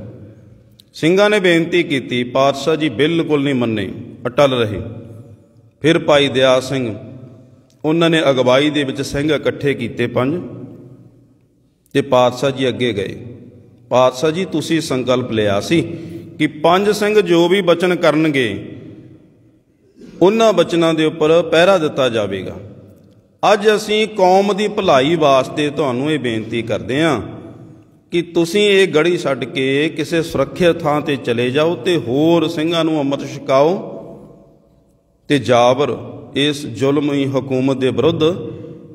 ਸਿੰਘਾਂ ਨੇ ਬੇਨਤੀ ਕੀਤੀ, ਪਾਤਸ਼ਾਹ ਜੀ ਬਿਲਕੁਲ ਨਹੀਂ ਮੰਨੇ, ਅਟਲ ਰਹੇ। ਫਿਰ ਭਾਈ ਦਿਆ ਸਿੰਘ ਉਹਨਾਂ ਨੇ ਅਗਵਾਈ ਦੇ ਵਿੱਚ ਸਿੰਘ ਇਕੱਠੇ ਕੀਤੇ 5 ਤੇ ਪਾਤਸ਼ਾਹ ਜੀ ਅੱਗੇ ਗਏ। ਪਾਤਸ਼ਾਹ ਜੀ ਤੁਸੀਂ ਸੰਕਲਪ ਲਿਆ ਸੀ ਕਿ 5 ਸਿੰਘ ਜੋ ਵੀ ਬਚਨ ਕਰਨਗੇ ਉਹਨਾਂ ਬਚਨਾਂ ਦੇ ਉੱਪਰ ਪਹਿਰਾ ਦਿੱਤਾ ਜਾਵੇਗਾ। ਅੱਜ ਅਸੀਂ ਕੌਮ ਦੀ ਭਲਾਈ ਵਾਸਤੇ ਤੁਹਾਨੂੰ ਇਹ ਬੇਨਤੀ ਕਰਦੇ ਹਾਂ ਕਿ ਤੁਸੀਂ ਇਹ ਗੜੀ ਛੱਡ ਕੇ ਕਿਸੇ ਸੁਰੱਖਿਅਤ ਥਾਂ ਤੇ ਚਲੇ ਜਾਓ ਤੇ ਹੋਰ ਸਿੰਘਾਂ ਨੂੰ ਅੰਮ੍ਰਿਤ ਛਕਾਓ ਤੇ ਜਾਬਰ ਇਸ ਜ਼ੁਲਮੀ ਹਕੂਮਤ ਦੇ ਵਿਰੁੱਧ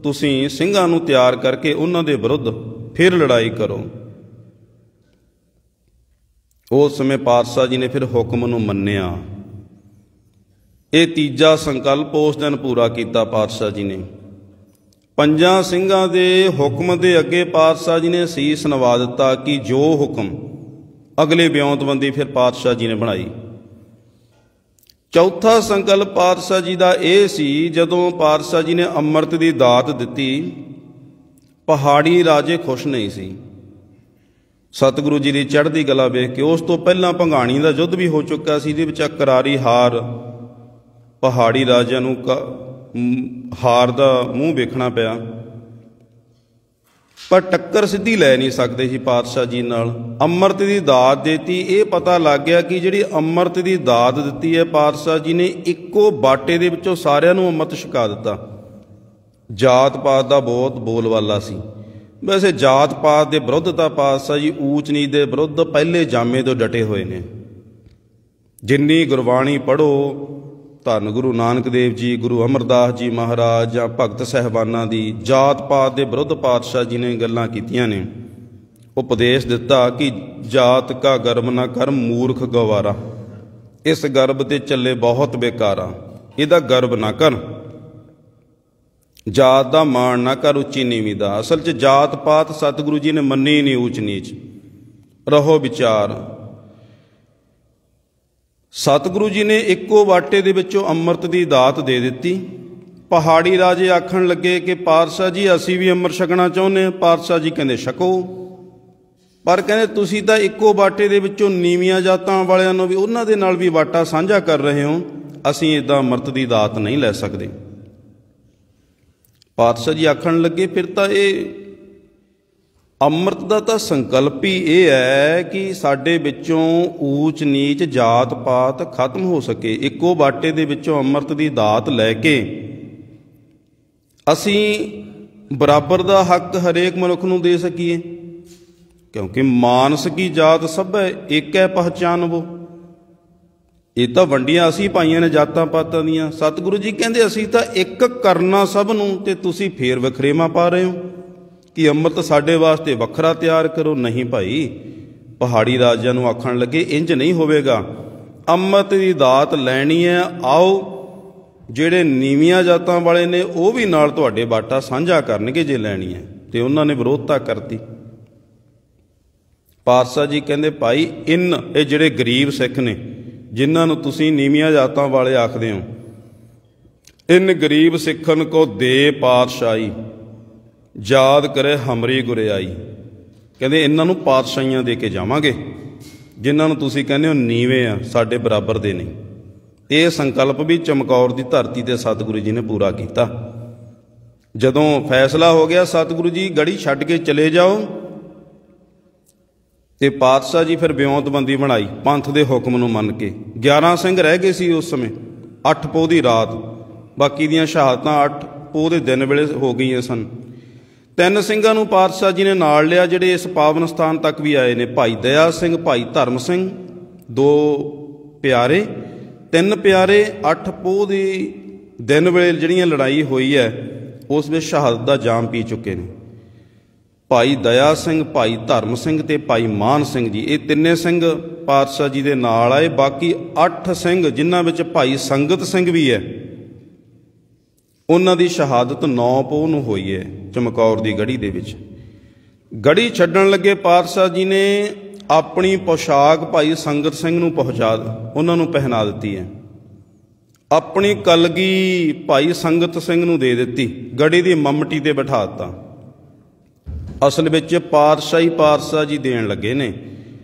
ਤੁਸੀਂ ਸਿੰਘਾਂ ਨੂੰ ਤਿਆਰ ਕਰਕੇ ਉਹਨਾਂ ਦੇ ਵਿਰੁੱਧ ਫਿਰ ਲੜਾਈ ਕਰੋ। ਉਸ ਸਮੇਂ ਪਾਤਸ਼ਾਹ ਜੀ ਨੇ ਫਿਰ ਹੁਕਮ ਨੂੰ ਮੰਨਿਆ। ਇਹ ਤੀਜਾ ਸੰਕਲਪ ਉਸ ਦਿਨ ਪੂਰਾ ਕੀਤਾ ਪਾਤਸ਼ਾਹ ਜੀ ਨੇ। 5 ਸਿੰਘਾਂ ਦੇ ਹੁਕਮ ਦੇ ਅੱਗੇ ਪਾਤਸ਼ਾਹ ਜੀ ਨੇ ਸੀਸ ਨਵਾ ਦਿੱਤਾ ਕਿ ਜੋ ਹੁਕਮ। ਅਗਲੇ ਵਿਉਂਤਬੰਦੀ ਫਿਰ ਪਾਤਸ਼ਾਹ ਜੀ ਨੇ ਬਣਾਈ। ਚੌਥਾ ਸੰਕਲਪ ਪਾਤਸ਼ਾਹ ਜੀ ਦਾ ਇਹ ਸੀ, ਜਦੋਂ ਪਾਤਸ਼ਾਹ ਜੀ ਨੇ ਅੰਮ੍ਰਿਤ ਦੀ ਦਾਤ ਦਿੱਤੀ ਪਹਾੜੀ ਰਾਜੇ ਖੁਸ਼ ਨਹੀਂ ਸੀ। ਸਤਿਗੁਰੂ ਜੀ ਦੀ ਚੜ੍ਹਦੀ ਕਲਾ ਵੇਖ ਕੇ ਉਸ ਤੋਂ ਪਹਿਲਾਂ ਭੰਗਾਣੀ ਦਾ ਯੁੱਧ ਵੀ ਹੋ ਚੁੱਕਾ ਸੀ, ਇਹਦੇ ਵਿੱਚ ਕਰਾਰੀ ਹਾਰ ਪਹਾੜੀ ਰਾਜਿਆਂ ਨੂੰ ਹਾਰ ਦਾ ਮੂੰਹ ਵੇਖਣਾ ਪਿਆ, ਪਰ ਟੱਕਰ ਸਿੱਧੀ ਲੈ ਨਹੀਂ ਸਕਦੇ ਸੀ ਪਾਤਸ਼ਾਹ ਜੀ ਨਾਲ। ਅੰਮ੍ਰਿਤ ਦੀ ਦਾਤ ਦਿੱਤੀ, ਇਹ ਪਤਾ ਲੱਗ ਗਿਆ ਕਿ ਜਿਹੜੀ ਅੰਮ੍ਰਿਤ ਦੀ ਦਾਤ ਦਿੱਤੀ ਹੈ ਪਾਤਸ਼ਾਹ ਜੀ ਨੇ ਇੱਕੋ ਬਾਟੇ ਦੇ ਵਿੱਚੋਂ ਸਾਰਿਆਂ ਨੂੰ ਅੰਮ੍ਰਿਤ ਛਕਾ ਦਿੱਤਾ। ਜਾਤ ਪਾਤ ਦਾ ਬਹੁਤ ਬੋਲਬਾਲਾ ਸੀ। ਵੈਸੇ ਜਾਤ ਪਾਤ ਦੇ ਵਿਰੁੱਧ ਤਾਂ ਪਾਤਸ਼ਾਹ ਜੀ ਊਚ ਨੀਚ ਦੇ ਵਿਰੁੱਧ ਪਹਿਲੇ ਜਾਮੇ ਤੋਂ ਡਟੇ ਹੋਏ ਨੇ। ਜਿੰਨੀ ਗੁਰਬਾਣੀ ਪੜ੍ਹੋ, ਧੰਨ ਗੁਰੂ ਨਾਨਕ ਦੇਵ ਜੀ, ਗੁਰੂ ਅਮਰਦਾਸ ਜੀ ਮਹਾਰਾਜ ਜਾਂ ਭਗਤ ਸਾਹਿਬਾਨਾਂ ਦੀ ਜਾਤ ਪਾਤ ਦੇ ਵਿਰੁੱਧ ਪਾਤਸ਼ਾਹ ਜੀ ਨੇ ਗੱਲਾਂ ਕੀਤੀਆਂ ਨੇ। ਉਪਦੇਸ਼ ਦਿੱਤਾ ਕਿ ਜਾਤ ਕਾ ਗਰਬ ਨਾ ਕਰ ਮੂਰਖ ਗਵਾਰਾ, ਇਸ ਗਰਬ ਤੇ ਚੱਲੇ ਬਹੁਤ ਬੇਕਾਰਾ, ਇਹਦਾ ਗਰਬ ਨਾ ਕਰ। ਜਾਤ ਦਾ ਮਾਣ ਨਾ ਕਰ ਉੱਚੀ ਨੀਵੀਂ ਦਾ। ਅਸਲ 'ਚ ਜਾਤ ਪਾਤ ਸਤਿਗੁਰੂ ਜੀ ਨੇ ਮੰਨੀ ਨਹੀਂ ਊਚ ਨੀਚ। ਰਹੋ ਵਿਚਾਰ। ਸਤਿਗੁਰੂ ਜੀ ਨੇ ਇੱਕੋ ਬਾਟੇ ਦੇ ਵਿੱਚੋਂ ਅੰਮ੍ਰਿਤ ਦੀ ਦਾਤ ਦੇ ਦਿੱਤੀ। ਪਹਾੜੀ ਰਾਜੇ ਆਖਣ ਲੱਗੇ ਕਿ ਪਾਤਸ਼ਾਹ ਜੀ ਅਸੀਂ ਵੀ ਅੰਮ੍ਰਿਤ ਛਕਣਾ ਚਾਹੁੰਦੇ ਹਾਂ। ਪਾਤਸ਼ਾਹ ਜੀ ਕਹਿੰਦੇ ਛਕੋ, ਪਰ ਕਹਿੰਦੇ ਤੁਸੀਂ ਤਾਂ ਇੱਕੋ ਬਾਟੇ ਦੇ ਵਿੱਚੋਂ ਨੀਵੀਆਂ ਜਾਤਾਂ ਵਾਲਿਆਂ ਨੂੰ ਵੀ ਉਹਨਾਂ ਦੇ ਨਾਲ ਵੀ ਬਾਟਾ ਸਾਂਝਾ ਕਰ ਰਹੇ ਹੋ, ਅਸੀਂ ਇੱਦਾਂ ਅੰਮ੍ਰਿਤ ਦੀ ਦਾਤ ਨਹੀਂ ਲੈ ਸਕਦੇ। ਪਾਤਸ਼ਾਹ ਜੀ ਆਖਣ ਲੱਗੇ ਫਿਰ ਤਾਂ ਇਹ ਅੰਮ੍ਰਿਤ ਦਾ ਤਾਂ ਸੰਕਲਪ ਹੀ ਇਹ ਹੈ ਕਿ ਸਾਡੇ ਵਿੱਚੋਂ ਊਚ ਨੀਚ ਜਾਤ ਪਾਤ ਖਤਮ ਹੋ ਸਕੇ। ਇੱਕੋ ਬਾਟੇ ਦੇ ਵਿੱਚੋਂ ਅੰਮ੍ਰਿਤ ਦੀ ਦਾਤ ਲੈ ਕੇ ਅਸੀਂ ਬਰਾਬਰ ਦਾ ਹੱਕ ਹਰੇਕ ਮਨੁੱਖ ਨੂੰ ਦੇ ਸਕੀਏ, ਕਿਉਂਕਿ ਮਾਨਸ ਕੀ ਜਾਤ ਸਭੈ ਏਕੈ ਪਹਿਚਾਨਵੋ। ਇਹ ਤਾਂ ਵੰਡੀਆਂ ਅਸੀਂ ਪਾਈਆਂ ਨੇ ਜਾਤਾਂ ਪਾਤਾਂ ਦੀਆਂ। ਸਤਿਗੁਰੂ ਜੀ ਕਹਿੰਦੇ ਅਸੀਂ ਤਾਂ ਇੱਕ ਕਰਨਾ ਸਭ ਨੂੰ, ਤੇ ਤੁਸੀਂ ਫੇਰ ਵਖਰੇਵਾਂ ਪਾ ਰਹੇ ਹੋ ਕਿ ਅੰਮ੍ਰਿਤ ਸਾਡੇ ਵਾਸਤੇ ਵੱਖਰਾ ਤਿਆਰ ਕਰੋ। ਨਹੀਂ ਭਾਈ, ਪਹਾੜੀ ਰਾਜਿਆਂ ਨੂੰ ਆਖਣ ਲੱਗੇ ਇੰਜ ਨਹੀਂ ਹੋਵੇਗਾ। ਅੰਮ੍ਰਿਤ ਦੀ ਦਾਤ ਲੈਣੀ ਹੈ, ਆਓ ਜਿਹੜੇ ਨੀਵੀਆਂ ਜਾਤਾਂ ਵਾਲੇ ਨੇ ਉਹ ਵੀ ਨਾਲ ਤੁਹਾਡੇ ਬਾਟਾ ਸਾਂਝਾ ਕਰਨਗੇ ਜੇ ਲੈਣੀ ਹੈ। ਤੇ ਉਹਨਾਂ ਨੇ ਵਿਰੋਧਤਾ ਕਰਤੀ। ਪਾਤਸ਼ਾਹ ਜੀ ਕਹਿੰਦੇ ਭਾਈ ਇਹ ਜਿਹੜੇ ਗਰੀਬ ਸਿੱਖ ਨੇ ਜਿਨ੍ਹਾਂ ਨੂੰ ਤੁਸੀਂ ਨੀਵੀਆਂ ਜਾਤਾਂ ਵਾਲੇ ਆਖਦੇ ਹੋ, ਇਨ ਗਰੀਬ ਸਿੱਖਨ ਕੋ ਦੇ ਪਾਤਸ਼ਾਹੀ ਯਾਦ ਕਰੇ ਹਮਰੀ ਗੁਰਿਆਈ। ਕਹਿੰਦੇ ਇਹਨਾਂ ਨੂੰ ਪਾਤਸ਼ਾਹੀਆਂ ਦੇ ਕੇ ਜਾਵਾਂਗੇ ਜਿਨ੍ਹਾਂ ਨੂੰ ਤੁਸੀਂ ਕਹਿੰਦੇ ਹੋ ਨੀਵੇਂ ਆ, ਸਾਡੇ ਬਰਾਬਰ ਦੇ ਨਹੀਂ। ਇਹ ਸੰਕਲਪ ਵੀ ਚਮਕੌਰ ਦੀ ਧਰਤੀ ਤੇ ਸਤਿਗੁਰੂ ਜੀ ਨੇ ਪੂਰਾ ਕੀਤਾ। ਜਦੋਂ ਫੈਸਲਾ ਹੋ ਗਿਆ ਸਤਿਗੁਰੂ ਜੀ ਗੜੀ ਛੱਡ ਕੇ ਚਲੇ ਜਾਓ, ਤੇ ਪਾਤਸ਼ਾਹ ਜੀ ਫਿਰ ਵਿਉਂਤਬੰਦੀ ਬਣਾਈ ਪੰਥ ਦੇ ਹੁਕਮ ਨੂੰ ਮੰਨ ਕੇ। 11 ਸਿੰਘ ਰਹਿ ਗਏ ਸੀ ਉਸ ਸਮੇਂ, 8 ਪੋਹ ਦੀ ਰਾਤ, ਬਾਕੀ ਦੀਆਂ ਸ਼ਹਾਦਤਾਂ 8 ਪੋਹ ਦੇ ਦਿਨ ਵੇਲੇ ਹੋ ਗਈਆਂ ਸਨ। 3 ਸਿੰਘਾਂ ਨੂੰ ਪਾਤਸ਼ਾਹ ਜੀ ਨੇ ਨਾਲ ਲਿਆ ਜਿਹੜੇ ਇਸ ਪਾਵਨ ਸਥਾਨ ਤੱਕ ਵੀ ਆਏ ਨੇ। ਭਾਈ ਦਇਆ ਸਿੰਘ, ਭਾਈ ਧਰਮ ਸਿੰਘ, 2 ਪਿਆਰੇ, 3 ਪਿਆਰੇ। 8 ਪੋਹ ਦੀ ਦਿਨ ਵੇਲੇ ਜਿਹੜੀਆਂ ਲੜਾਈ ਹੋਈ ਹੈ ਉਸ ਵਿੱਚ ਸ਼ਹਾਦਤ ਦਾ ਜਾਮ ਪੀ ਚੁੱਕੇ ਨੇ। ਭਾਈ ਦਇਆ ਸਿੰਘ, ਭਾਈ ਧਰਮ ਸਿੰਘ ਤੇ ਭਾਈ ਮਾਨ ਸਿੰਘ ਜੀ, ਇਹ ਤਿੰਨੇ ਸਿੰਘ ਪਾਤਸ਼ਾਹ ਜੀ ਦੇ ਨਾਲ ਆਏ। ਬਾਕੀ 8 ਸਿੰਘ ਜਿਨ੍ਹਾਂ ਵਿੱਚ ਭਾਈ ਸੰਗਤ ਸਿੰਘ ਵੀ ਹੈ, ਉਹਨਾਂ ਦੀ ਸ਼ਹਾਦਤ 9 ਪੋਹ ਨੂੰ ਹੋਈ ਹੈ ਚਮਕੌਰ ਦੀ ਗੜੀ ਦੇ ਵਿੱਚ। ਗੜੀ ਛੱਡਣ ਲੱਗੇ ਪਾਤਸ਼ਾਹ ਜੀ ਨੇ ਆਪਣੀ ਪੋਸ਼ਾਕ ਭਾਈ ਸੰਗਤ ਸਿੰਘ ਨੂੰ ਉਹਨਾਂ ਨੂੰ ਪਹਿਨਾ ਦਿੱਤੀ ਹੈ। ਆਪਣੀ ਕਲਗੀ ਭਾਈ ਸੰਗਤ ਸਿੰਘ ਨੂੰ ਦੇ ਦਿੱਤੀ, ਗੜੀ ਦੀ ਮਮਟੀ ਤੇ ਬਿਠਾ ਦਿੱਤਾ। ਅਸਲ ਵਿੱਚ ਪਾਤਸ਼ਾਹ ਜੀ ਦੇਣ ਲੱਗੇ ਨੇ।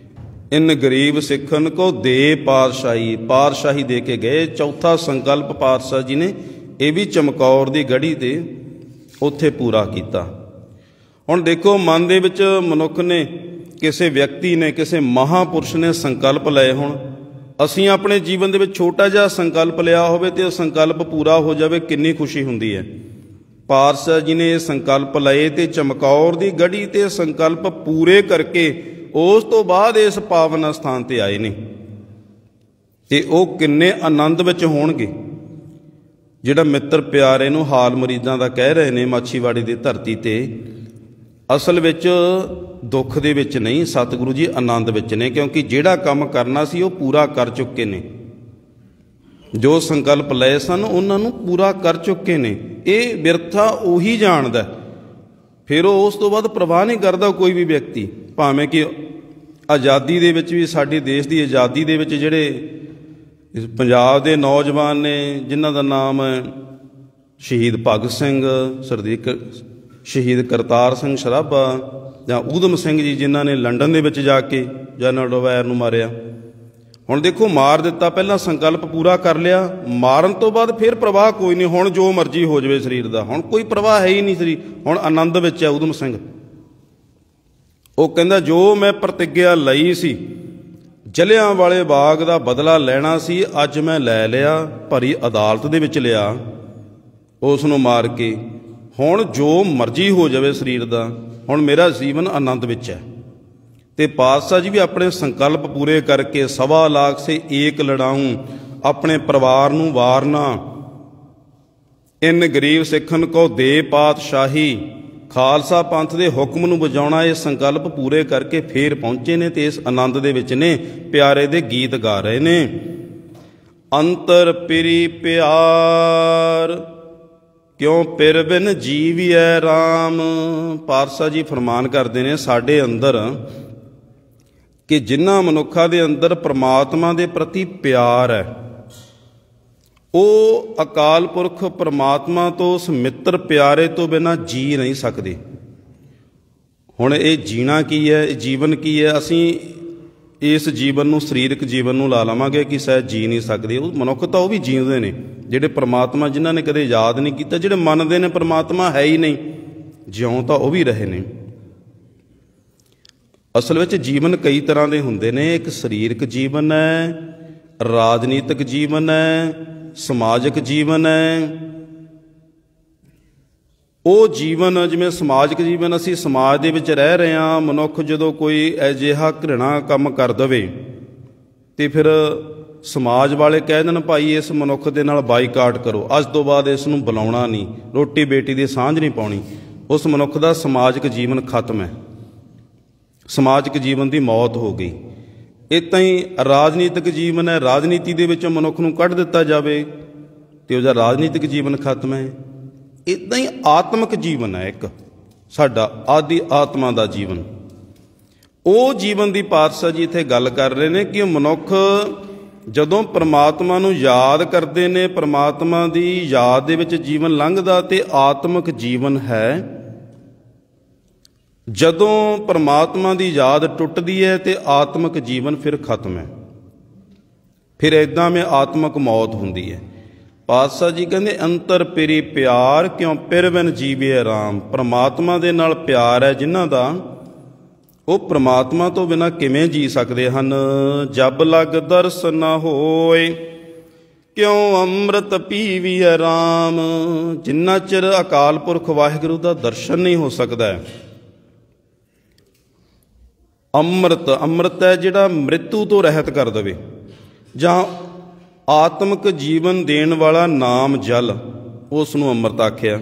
ਇਨ ਗਰੀਬ ਸਿੱਖਨ ਕੋ ਦੇ ਪਾਤਸ਼ਾਹੀ ਦੇ ਕੇ ਗਏ। ਚੌਥਾ ਸੰਕਲਪ ਪਾਤਸ਼ਾਹ ਜੀ ਨੇ ਇਹ ਵੀ ਚਮਕੌਰ ਦੀ ਗੜੀ ਤੇ ਉੱਥੇ ਪੂਰਾ ਕੀਤਾ। ਹੁਣ ਦੇਖੋ, ਮਨ ਦੇ ਵਿੱਚ ਮਨੁੱਖ ਨੇ, ਕਿਸੇ ਵਿਅਕਤੀ ਨੇ, ਕਿਸੇ ਮਹਾਂਪੁਰਸ਼ ਨੇ ਸੰਕਲਪ ਲਏ ਹੋਣ। ਅਸੀਂ ਆਪਣੇ ਜੀਵਨ ਦੇ ਵਿੱਚ ਛੋਟਾ ਜਿਹਾ ਸੰਕਲਪ ਲਿਆ ਹੋਵੇ ਤੇ ਉਹ ਸੰਕਲਪ ਪੂਰਾ ਹੋ ਜਾਵੇ, ਕਿੰਨੀ ਖੁਸ਼ੀ ਹੁੰਦੀ ਹੈ। ਪਾਤਸ਼ਾਹ ਜੀ ਨੇ ਇਹ ਸੰਕਲਪ ਲਏ ਤੇ ਚਮਕੌਰ ਦੀ ਗੜੀ ਤੇ ਸੰਕਲਪ ਪੂਰੇ ਕਰਕੇ ਉਸ ਤੋਂ ਬਾਅਦ ਇਸ ਪਾਵਨ ਸਥਾਨ ਤੇ ਆਏ ਨੇ। ਤੇ ਉਹ ਕਿੰਨੇ ਆਨੰਦ ਵਿੱਚ ਹੋਣਗੇ। ਜਿਹੜਾ ਮਿੱਤਰ ਪਿਆਰੇ ਨੂੰ ਹਾਲ ਮਰੀਜ਼ਾਂ ਦਾ ਕਹਿ ਰਹੇ ਨੇ ਮਾਛੀਵਾੜੇ ਦੀ ਧਰਤੀ ਤੇ, ਅਸਲ ਵਿੱਚ ਦੁੱਖ ਦੇ ਵਿੱਚ ਨਹੀਂ, ਸਤਿਗੁਰੂ ਜੀ ਆਨੰਦ ਵਿੱਚ ਨੇ। ਕਿਉਂਕਿ ਜਿਹੜਾ ਕੰਮ ਕਰਨਾ ਸੀ ਉਹ ਪੂਰਾ ਕਰ ਚੁੱਕੇ ਨੇ। ਜੋ ਸੰਕਲਪ ਲਏ ਸਨ ਉਹਨਾਂ ਨੂੰ ਪੂਰਾ ਕਰ ਚੁੱਕੇ ਨੇ। ਇਹ ਬਿਰਥਾ ਉਹੀ ਜਾਣਦਾ, ਫਿਰ ਉਹ ਉਸ ਤੋਂ ਬਾਅਦ ਪ੍ਰਵਾਹ ਨਹੀਂ ਕਰਦਾ ਕੋਈ ਵੀ ਵਿਅਕਤੀ। ਭਾਵੇਂ ਕਿ ਆਜ਼ਾਦੀ ਦੇ ਵਿੱਚ ਵੀ, ਸਾਡੇ ਦੇਸ਼ ਦੀ ਆਜ਼ਾਦੀ ਦੇ ਵਿੱਚ ਜਿਹੜੇ ਪੰਜਾਬ ਦੇ ਨੌਜਵਾਨ ਨੇ ਜਿਨ੍ਹਾਂ ਦਾ ਨਾਮ ਹੈ ਸ਼ਹੀਦ ਭਗਤ ਸਿੰਘ, ਸ਼ਹੀਦ ਕਰਤਾਰ ਸਿੰਘ ਸਰਾਭਾ ਜਾਂ ਊਧਮ ਸਿੰਘ ਜੀ, ਜਿਨ੍ਹਾਂ ਨੇ ਲੰਡਨ ਦੇ ਵਿੱਚ ਜਾ ਕੇ ਜਨਰਲ ਡਾਇਰ ਨੂੰ ਮਾਰਿਆ। ਹੁਣ ਦੇਖੋ, ਮਾਰ ਦਿੱਤਾ, ਪਹਿਲਾਂ ਸੰਕਲਪ ਪੂਰਾ ਕਰ ਲਿਆ, ਮਾਰਨ ਤੋਂ ਬਾਅਦ ਫਿਰ ਪ੍ਰਵਾਹ ਕੋਈ ਨਹੀਂ। ਹੁਣ ਜੋ ਮਰਜ਼ੀ ਹੋ ਜਾਵੇ ਸਰੀਰ ਦਾ, ਹੁਣ ਕੋਈ ਪ੍ਰਵਾਹ ਹੈ ਹੀ ਨਹੀਂ ਸਰੀਰ, ਹੁਣ ਆਨੰਦ ਵਿੱਚ ਹੈ ਊਧਮ ਸਿੰਘ। ਉਹ ਕਹਿੰਦਾ, ਜੋ ਮੈਂ ਪ੍ਰਤਿੱਗਿਆ ਲਈ ਸੀ, ਜਲਿਆਂ ਵਾਲੇ ਬਾਗ ਦਾ ਬਦਲਾ ਲੈਣਾ ਸੀ, ਅੱਜ ਮੈਂ ਲੈ ਲਿਆ। ਭਰੀ ਅਦਾਲਤ ਦੇ ਵਿੱਚ ਲਿਆ ਉਸ ਨੂੰ ਮਾਰ ਕੇ। ਹੁਣ ਜੋ ਮਰਜ਼ੀ ਹੋ ਜਾਵੇ ਸਰੀਰ ਦਾ, ਹੁਣ ਮੇਰਾ ਜੀਵਨ ਆਨੰਦ ਵਿੱਚ ਹੈ। ਤੇ ਪਾਤਸ਼ਾਹ ਜੀ ਵੀ ਆਪਣੇ ਸੰਕਲਪ ਪੂਰੇ ਕਰਕੇ 1.25 ਲੱਖ ਸੇ ਏਕ ਲੜਾਊਂ, ਆਪਣੇ ਪਰਿਵਾਰ ਨੂੰ ਵਾਰਨਾ। ਇਨ ਗਰੀਬ ਸਿੱਖਨ ਕੋ ਦੇ ਪਾਤਸ਼ਾਹੀ, ਖਾਲਸਾ ਪੰਥ ਦੇ ਹੁਕਮ ਨੂੰ ਵਜਾਉਣਾ। ਇਹ ਸੰਕਲਪ ਪੂਰੇ ਕਰਕੇ ਫੇਰ ਪਹੁੰਚੇ ਨੇ ਤੇ ਇਸ ਆਨੰਦ ਦੇ ਵਿੱਚ ਨੇ। ਪਿਆਰੇ ਦੇ ਗੀਤ ਗਾ ਰਹੇ ਨੇ। ਅੰਤਰ ਪਿਰੀ ਪਿਆਰ ਕਿਉਂ ਪਿਰ ਬਿਨ ਜੀਵਿਐ ਰਾਮ। ਪਾਤਸ਼ਾਹ ਜੀ ਫਰਮਾਨ ਕਰਦੇ ਨੇ ਸਾਡੇ ਅੰਦਰ ਕਿ ਜਿਨ੍ਹਾਂ ਮਨੁੱਖਾਂ ਦੇ ਅੰਦਰ ਪ੍ਰਮਾਤਮਾ ਦੇ ਪ੍ਰਤੀ ਪਿਆਰ ਹੈ, ਉਹ ਅਕਾਲ ਪੁਰਖ ਪ੍ਰਮਾਤਮਾ ਤੋਂ, ਉਸ ਮਿੱਤਰ ਪਿਆਰੇ ਤੋਂ ਬਿਨਾਂ ਜੀ ਨਹੀਂ ਸਕਦੇ। ਹੁਣ ਇਹ ਜੀਣਾ ਕੀ ਹੈ, ਇਹ ਜੀਵਨ ਕੀ ਹੈ? ਅਸੀਂ ਇਸ ਜੀਵਨ ਨੂੰ, ਸਰੀਰਕ ਜੀਵਨ ਨੂੰ ਲਾ ਲਵਾਂਗੇ ਕਿ ਸ਼ਾਇਦ ਜੀ ਨਹੀਂ ਸਕਦੇ। ਉਹ ਮਨੁੱਖ ਤਾਂ ਉਹ ਵੀ ਜੀਉਂਦੇ ਨੇ ਜਿਹੜੇ ਪ੍ਰਮਾਤਮਾ, ਜਿਨ੍ਹਾਂ ਨੇ ਕਦੇ ਯਾਦ ਨਹੀਂ ਕੀਤਾ, ਜਿਹੜੇ ਮੰਨਦੇ ਨੇ ਪ੍ਰਮਾਤਮਾ ਹੈ ਹੀ ਨਹੀਂ, ਜਿਉਂ ਤਾਂ ਉਹ ਵੀ ਰਹੇ ਨੇ। ਅਸਲ ਵਿੱਚ ਜੀਵਨ ਕਈ ਤਰ੍ਹਾਂ ਦੇ ਹੁੰਦੇ ਨੇ। ਇੱਕ ਸਰੀਰਕ ਜੀਵਨ ਹੈ, ਰਾਜਨੀਤਿਕ ਜੀਵਨ ਹੈ, ਸਮਾਜਿਕ ਜੀਵਨ ਹੈ। ਉਹ ਜੀਵਨ, ਜਿਵੇਂ ਸਮਾਜਿਕ ਜੀਵਨ, ਅਸੀਂ ਸਮਾਜ ਦੇ ਵਿੱਚ ਰਹਿ ਰਹੇ ਹਾਂ। ਮਨੁੱਖ ਜਦੋਂ ਕੋਈ ਅਜਿਹਾ ਘ੍ਰਿਣਾ ਕੰਮ ਕਰ ਦੇਵੇ ਤੇ ਫਿਰ ਸਮਾਜ ਵਾਲੇ ਕਹਿ ਦੇਣ, ਭਾਈ ਇਸ ਮਨੁੱਖ ਦੇ ਨਾਲ ਬਾਈਕਾਟ ਕਰੋ, ਅੱਜ ਤੋਂ ਬਾਅਦ ਇਸ ਨੂੰ ਬੁਲਾਉਣਾ ਨਹੀਂ, ਰੋਟੀ ਬੇਟੀ ਦੀ ਸਾਂਝ ਨਹੀਂ ਪਾਉਣੀ। ਉਸ ਮਨੁੱਖ ਦਾ ਸਮਾਜਿਕ ਜੀਵਨ ਖਤਮ ਹੈ, ਸਮਾਜਿਕ ਜੀਵਨ ਦੀ ਮੌਤ ਹੋ ਗਈ। ਇੱਦਾਂ ਹੀ ਰਾਜਨੀਤਿਕ ਜੀਵਨ ਹੈ, ਰਾਜਨੀਤੀ ਦੇ ਵਿੱਚੋਂ ਮਨੁੱਖ ਨੂੰ ਕੱਢ ਦਿੱਤਾ ਜਾਵੇ ਤੇ ਉਹਦਾ ਰਾਜਨੀਤਿਕ ਜੀਵਨ ਖਤਮ ਹੈ। ਇੱਦਾਂ ਹੀ ਆਤਮਿਕ ਜੀਵਨ ਹੈ ਇੱਕ ਸਾਡਾ, ਆਦਿ ਆਤਮਾ ਦਾ ਜੀਵਨ। ਉਹ ਜੀਵਨ ਦੀ ਪਾਤਸ਼ਾਹ ਜੀ ਇੱਥੇ ਗੱਲ ਕਰ ਰਹੇ ਨੇ ਕਿ ਮਨੁੱਖ ਜਦੋਂ ਪਰਮਾਤਮਾ ਨੂੰ ਯਾਦ ਕਰਦੇ ਨੇ, ਪਰਮਾਤਮਾ ਦੀ ਯਾਦ ਦੇ ਵਿੱਚ ਜੀਵਨ ਲੰਘਦਾ ਤੇ ਆਤਮਿਕ ਜੀਵਨ ਹੈ। ਜਦੋਂ ਪਰਮਾਤਮਾ ਦੀ ਯਾਦ ਟੁੱਟਦੀ ਹੈ ਤੇ ਆਤਮਿਕ ਜੀਵਨ ਫਿਰ ਖਤਮ ਹੈ, ਫਿਰ ਇੱਦਾਂ ਮੈਂ ਆਤਮਿਕ ਮੌਤ ਹੁੰਦੀ ਹੈ। ਪਾਤਸ਼ਾਹ ਜੀ ਕਹਿੰਦੇ ਅੰਤਰ ਪਿਰੀ ਪਿਆਰ ਕਿਉਂ ਪਿਰ ਬਿਨ ਜੀਵਿਐ ਰਾਮ। ਪਰਮਾਤਮਾ ਦੇ ਨਾਲ ਪਿਆਰ ਹੈ ਜਿਨ੍ਹਾਂ ਦਾ, ਉਹ ਪ੍ਰਮਾਤਮਾ ਤੋਂ ਬਿਨਾਂ ਕਿਵੇਂ ਜੀ ਸਕਦੇ ਹਨ। ਜਬ ਲਗ ਦਰਸ ਨਾ ਹੋਏ ਕਿਉਂ ਅੰਮ੍ਰਿਤ ਪੀਵੀਐ ਰਾਮ। ਜਿੰਨਾ ਚਿਰ ਅਕਾਲ ਪੁਰਖ ਵਾਹਿਗੁਰੂ ਦਾ ਦਰਸ਼ਨ ਨਹੀਂ ਹੋ ਸਕਦਾ। ਅੰਮ੍ਰਿਤ ਹੈ ਜਿਹੜਾ ਮ੍ਰਿਤੂ ਤੋਂ ਰਹਿਤ ਕਰ ਦੇਵੇ, ਜਾਂ ਆਤਮਿਕ ਜੀਵਨ ਦੇਣ ਵਾਲਾ ਨਾਮ ਜਲ, ਉਸ ਨੂੰ ਅੰਮ੍ਰਿਤ ਆਖਿਆ।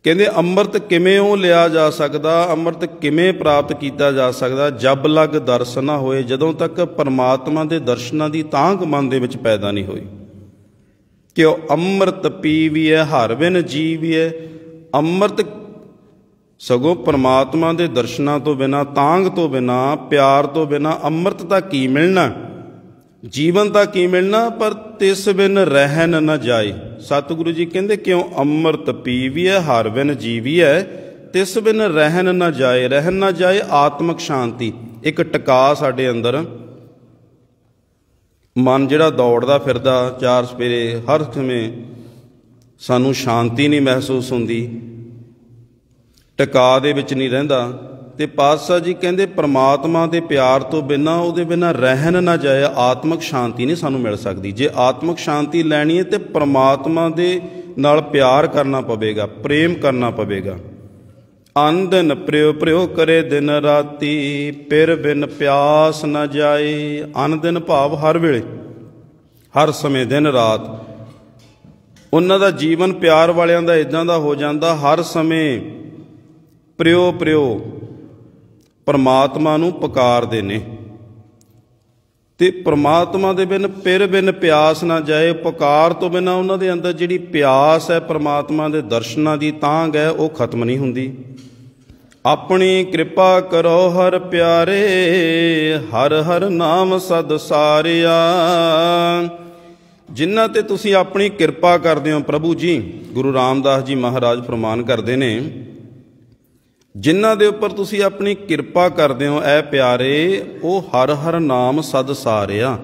ਕਹਿੰਦੇ ਅੰਮ੍ਰਿਤ ਕਿਵੇਂ ਉਹ ਲਿਆ ਜਾ ਸਕਦਾ, ਅੰਮ੍ਰਿਤ ਕਿਵੇਂ ਪ੍ਰਾਪਤ ਕੀਤਾ ਜਾ ਸਕਦਾ, ਜਬ ਲਗ ਦਰਸ਼ਨ ਨਾ ਹੋਏ, ਜਦੋਂ ਤੱਕ ਪਰਮਾਤਮਾ ਦੇ ਦਰਸ਼ਨਾਂ ਦੀ ਤਾਂਘ ਮਨ ਦੇ ਵਿੱਚ ਪੈਦਾ ਨਹੀਂ ਹੋਈ। ਕਿ ਉਹ ਅੰਮ੍ਰਿਤ ਪੀਵੀਐ ਹਰ ਬਿਨ ਜੀਵੀਐ। ਅੰਮ੍ਰਿਤ ਸਗੋਂ ਪਰਮਾਤਮਾ ਦੇ ਦਰਸ਼ਨਾਂ ਤੋਂ ਬਿਨਾਂ, ਤਾਂਘ ਤੋਂ ਬਿਨਾਂ, ਪਿਆਰ ਤੋਂ ਬਿਨਾਂ ਅੰਮ੍ਰਿਤ ਤਾਂ ਕੀ ਮਿਲਣਾ, ਜੀਵਨ ਤਾਂ ਕੀ ਮਿਲਣਾ। ਪਰ ਤਿਸ ਬਿਨ ਰਹਿਨ ਨਾ ਜਾਏ। ਸਤਿਗੁਰੂ ਜੀ ਕਹਿੰਦੇ ਕਿਉਂ ਅੰਮ੍ਰਿਤ ਪੀਵੀਐ ਹਰ ਬਿਨ ਜੀਵੀਐ, ਤਿਸ ਬਿਨ ਰਹਿਨ ਨਾ ਜਾਏ। ਰਹਿਨ ਨਾ ਜਾਏ ਆਤਮਿਕ ਸ਼ਾਂਤੀ, ਇੱਕ ਟਿਕਾ ਸਾਡੇ ਅੰਦਰ। ਮਨ ਜਿਹੜਾ ਦੌੜਦਾ ਫਿਰਦਾ ਚਾਰ ਸਪੇਰੇ, ਹਰ ਸਮੇਂ ਸਾਨੂੰ ਸ਼ਾਂਤੀ ਨਹੀਂ ਮਹਿਸੂਸ ਹੁੰਦੀ, ਟਿਕਾ ਦੇ ਵਿੱਚ ਨਹੀਂ ਰਹਿੰਦਾ। ਤੇ ਪਾਤਸ਼ਾਹ ਜੀ ਕਹਿੰਦੇ ਪਰਮਾਤਮਾ ਦੇ ਪਿਆਰ ਤੋਂ ਬਿਨਾਂ, ਉਹਦੇ ਬਿਨਾਂ ਰਹਿਨ ਨਾ ਜਾਏ, ਆਤਮਿਕ ਸ਼ਾਂਤੀ ਨਹੀਂ ਸਾਨੂੰ ਮਿਲ ਸਕਦੀ। ਜੇ ਆਤਮਿਕ ਸ਼ਾਂਤੀ ਲੈਣੀ ਹੈ ਤੇ ਪਰਮਾਤਮਾ ਦੇ ਨਾਲ ਪਿਆਰ ਕਰਨਾ ਪਵੇਗਾ, ਪ੍ਰੇਮ ਕਰਨਾ ਪਵੇਗਾ। ਅਨ ਦਿਨ ਪ੍ਰਿਓ ਪ੍ਰਿਓ ਕਰੇ ਦਿਨ ਰਾਤੀ, ਪਿਰ ਬਿਨ ਪਿਆਸ ਨਾ ਜਾਏ। ਅਨ ਦਿਨ ਭਾਵ ਹਰ ਵੇਲੇ, ਹਰ ਸਮੇਂ, ਦਿਨ ਰਾਤ। ਉਹਨਾਂ ਦਾ ਜੀਵਨ ਪਿਆਰ ਵਾਲਿਆਂ ਦਾ ਇੱਦਾਂ ਦਾ ਹੋ ਜਾਂਦਾ, ਹਰ ਸਮੇਂ ਪ੍ਰਿਓ ਪ੍ਰਿਓ ਪਰਮਾਤਮਾ ਨੂੰ ਪੁਕਾਰਦੇ ਨੇ। ਤੇ ਪਰਮਾਤਮਾ ਦੇ ਬਿਨ ਪਿਰ ਬਿਨ ਪਿਆਸ ਨਾ ਜਾਏ। ਪੁਕਾਰ ਤੋਂ ਬਿਨਾਂ ਉਹਨਾਂ ਦੇ ਅੰਦਰ ਜਿਹੜੀ ਪਿਆਸ ਹੈ, ਪਰਮਾਤਮਾ ਦੇ ਦਰਸ਼ਨਾਂ ਦੀ ਤਾਂਘ ਹੈ, ਉਹ ਖਤਮ ਨਹੀਂ ਹੁੰਦੀ। ਆਪਣੀ ਕਿਰਪਾ ਕਰੋ ਹਰ ਪਿਆਰੇ, ਹਰ ਹਰ ਨਾਮ ਸਦ ਸਾਰਿਆ। ਜਿਨ੍ਹਾਂ ਤੇ ਤੁਸੀਂ ਆਪਣੀ ਕਿਰਪਾ ਕਰਦੇ ਹੋ ਪ੍ਰਭੂ ਜੀ, ਗੁਰੂ ਰਾਮਦਾਸ ਜੀ ਮਹਾਰਾਜ ਫਰਮਾਨ ਕਰਦੇ ਨੇ, ਜਿਨ੍ਹਾਂ ਦੇ ਉੱਪਰ ਤੁਸੀਂ ਆਪਣੀ ਕਿਰਪਾ ਕਰਦੇ ਹੋ ਐ ਪਿਆਰੇ, ਉਹ ਹਰ ਹਰ ਨਾਮ ਸਦ ਸਾਰਿਆ।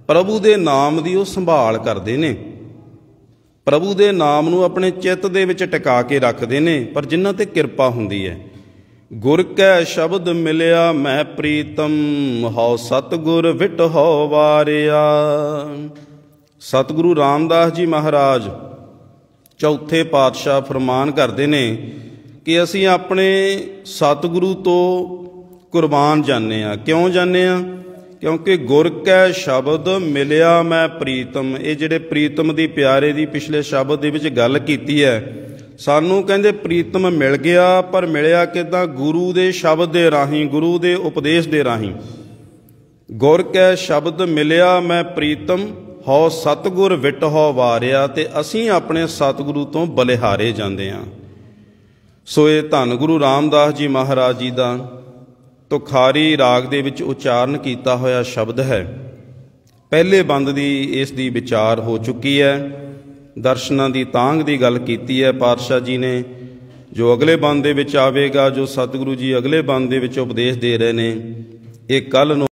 ਪ੍ਰਭੂ ਦੇ ਨਾਮ ਦੀ ਉਹ ਸੰਭਾਲ ਕਰਦੇ ਨੇ, ਪ੍ਰਭੂ ਦੇ ਨਾਮ ਨੂੰ ਆਪਣੇ ਚਿੱਤ ਦੇ ਵਿੱਚ ਟਿਕਾ ਕੇ ਰੱਖਦੇ ਨੇ। ਪਰ ਜਿਨ੍ਹਾਂ ਤੇ ਕਿਰਪਾ ਹੁੰਦੀ ਹੈ। ਗੁਰ ਕੈ ਸ਼ਬਦ ਮਿਲਿਆ ਮੈਂ ਪ੍ਰੀਤਮ, ਹਉ ਸਤਿਗੁਰ ਵਿਟ ਹਉ ਵਾਰਿਆ। ਸਤਿਗੁਰੂ ਰਾਮਦਾਸ ਜੀ ਮਹਾਰਾਜ ਚੌਥੇ ਪਾਤਸ਼ਾਹ ਫਰਮਾਨ ਕਰਦੇ ਨੇ ਕਿ ਅਸੀਂ ਆਪਣੇ ਸਤਿਗੁਰੂ ਤੋਂ ਕੁਰਬਾਨ ਜਾਂਦੇ ਹਾਂ। ਕਿਉਂ ਜਾਂਦੇ ਹਾਂ? ਕਿਉਂਕਿ ਗੁਰ ਕੈ ਸ਼ਬਦ ਮਿਲਿਆ ਮੈਂ ਪ੍ਰੀਤਮ। ਇਹ ਜਿਹੜੇ ਪ੍ਰੀਤਮ ਦੀ, ਪਿਆਰੇ ਦੀ ਪਿਛਲੇ ਸ਼ਬਦ ਦੇ ਵਿੱਚ ਗੱਲ ਕੀਤੀ ਹੈ। ਸਾਨੂੰ ਕਹਿੰਦੇ ਪ੍ਰੀਤਮ ਮਿਲ ਗਿਆ, ਪਰ ਮਿਲਿਆ ਕਿੱਦਾਂ? ਗੁਰੂ ਦੇ ਸ਼ਬਦ ਦੇ ਰਾਹੀਂ, ਗੁਰੂ ਦੇ ਉਪਦੇਸ਼ ਦੇ ਰਾਹੀਂ। ਗੁਰ ਕੈ ਸ਼ਬਦ ਮਿਲਿਆ ਮੈਂ ਪ੍ਰੀਤਮ, ਹਉ ਸਤਿਗੁਰ ਵਿਟ ਹਉ ਵਾਰਿਆ। ਤੇ ਅਸੀਂ ਆਪਣੇ ਸਤਿਗੁਰੂ ਤੋਂ ਬਲਿਹਾਰੇ ਜਾਂਦੇ ਹਾਂ। ਸੋ ਇਹ ਧੰਨ ਗੁਰੂ ਰਾਮਦਾਸ ਜੀ ਮਹਾਰਾਜ ਜੀ ਦਾ ਤੁਖਾਰੀ ਰਾਗ ਦੇ ਵਿੱਚ ਉਚਾਰਨ ਕੀਤਾ ਹੋਇਆ ਸ਼ਬਦ ਹੈ। ਪਹਿਲੇ ਬੰਦ ਦੀ ਇਸ ਦੀ ਵਿਚਾਰ ਹੋ ਚੁੱਕੀ ਹੈ। ਦਰਸ਼ਨਾਂ ਦੀ ਤਾਂਘ ਦੀ ਗੱਲ ਕੀਤੀ ਹੈ ਪਾਤਸ਼ਾਹ ਜੀ ਨੇ। ਜੋ ਅਗਲੇ ਬੰਦ ਦੇ ਵਿੱਚ ਆਵੇਗਾ, ਜੋ ਸਤਿਗੁਰੂ ਜੀ ਅਗਲੇ ਬੰਦ ਦੇ ਵਿੱਚ ਉਪਦੇਸ਼ ਦੇ ਰਹੇ ਨੇ, ਇਹ ਕੱਲ੍ਹ ਨੂੰ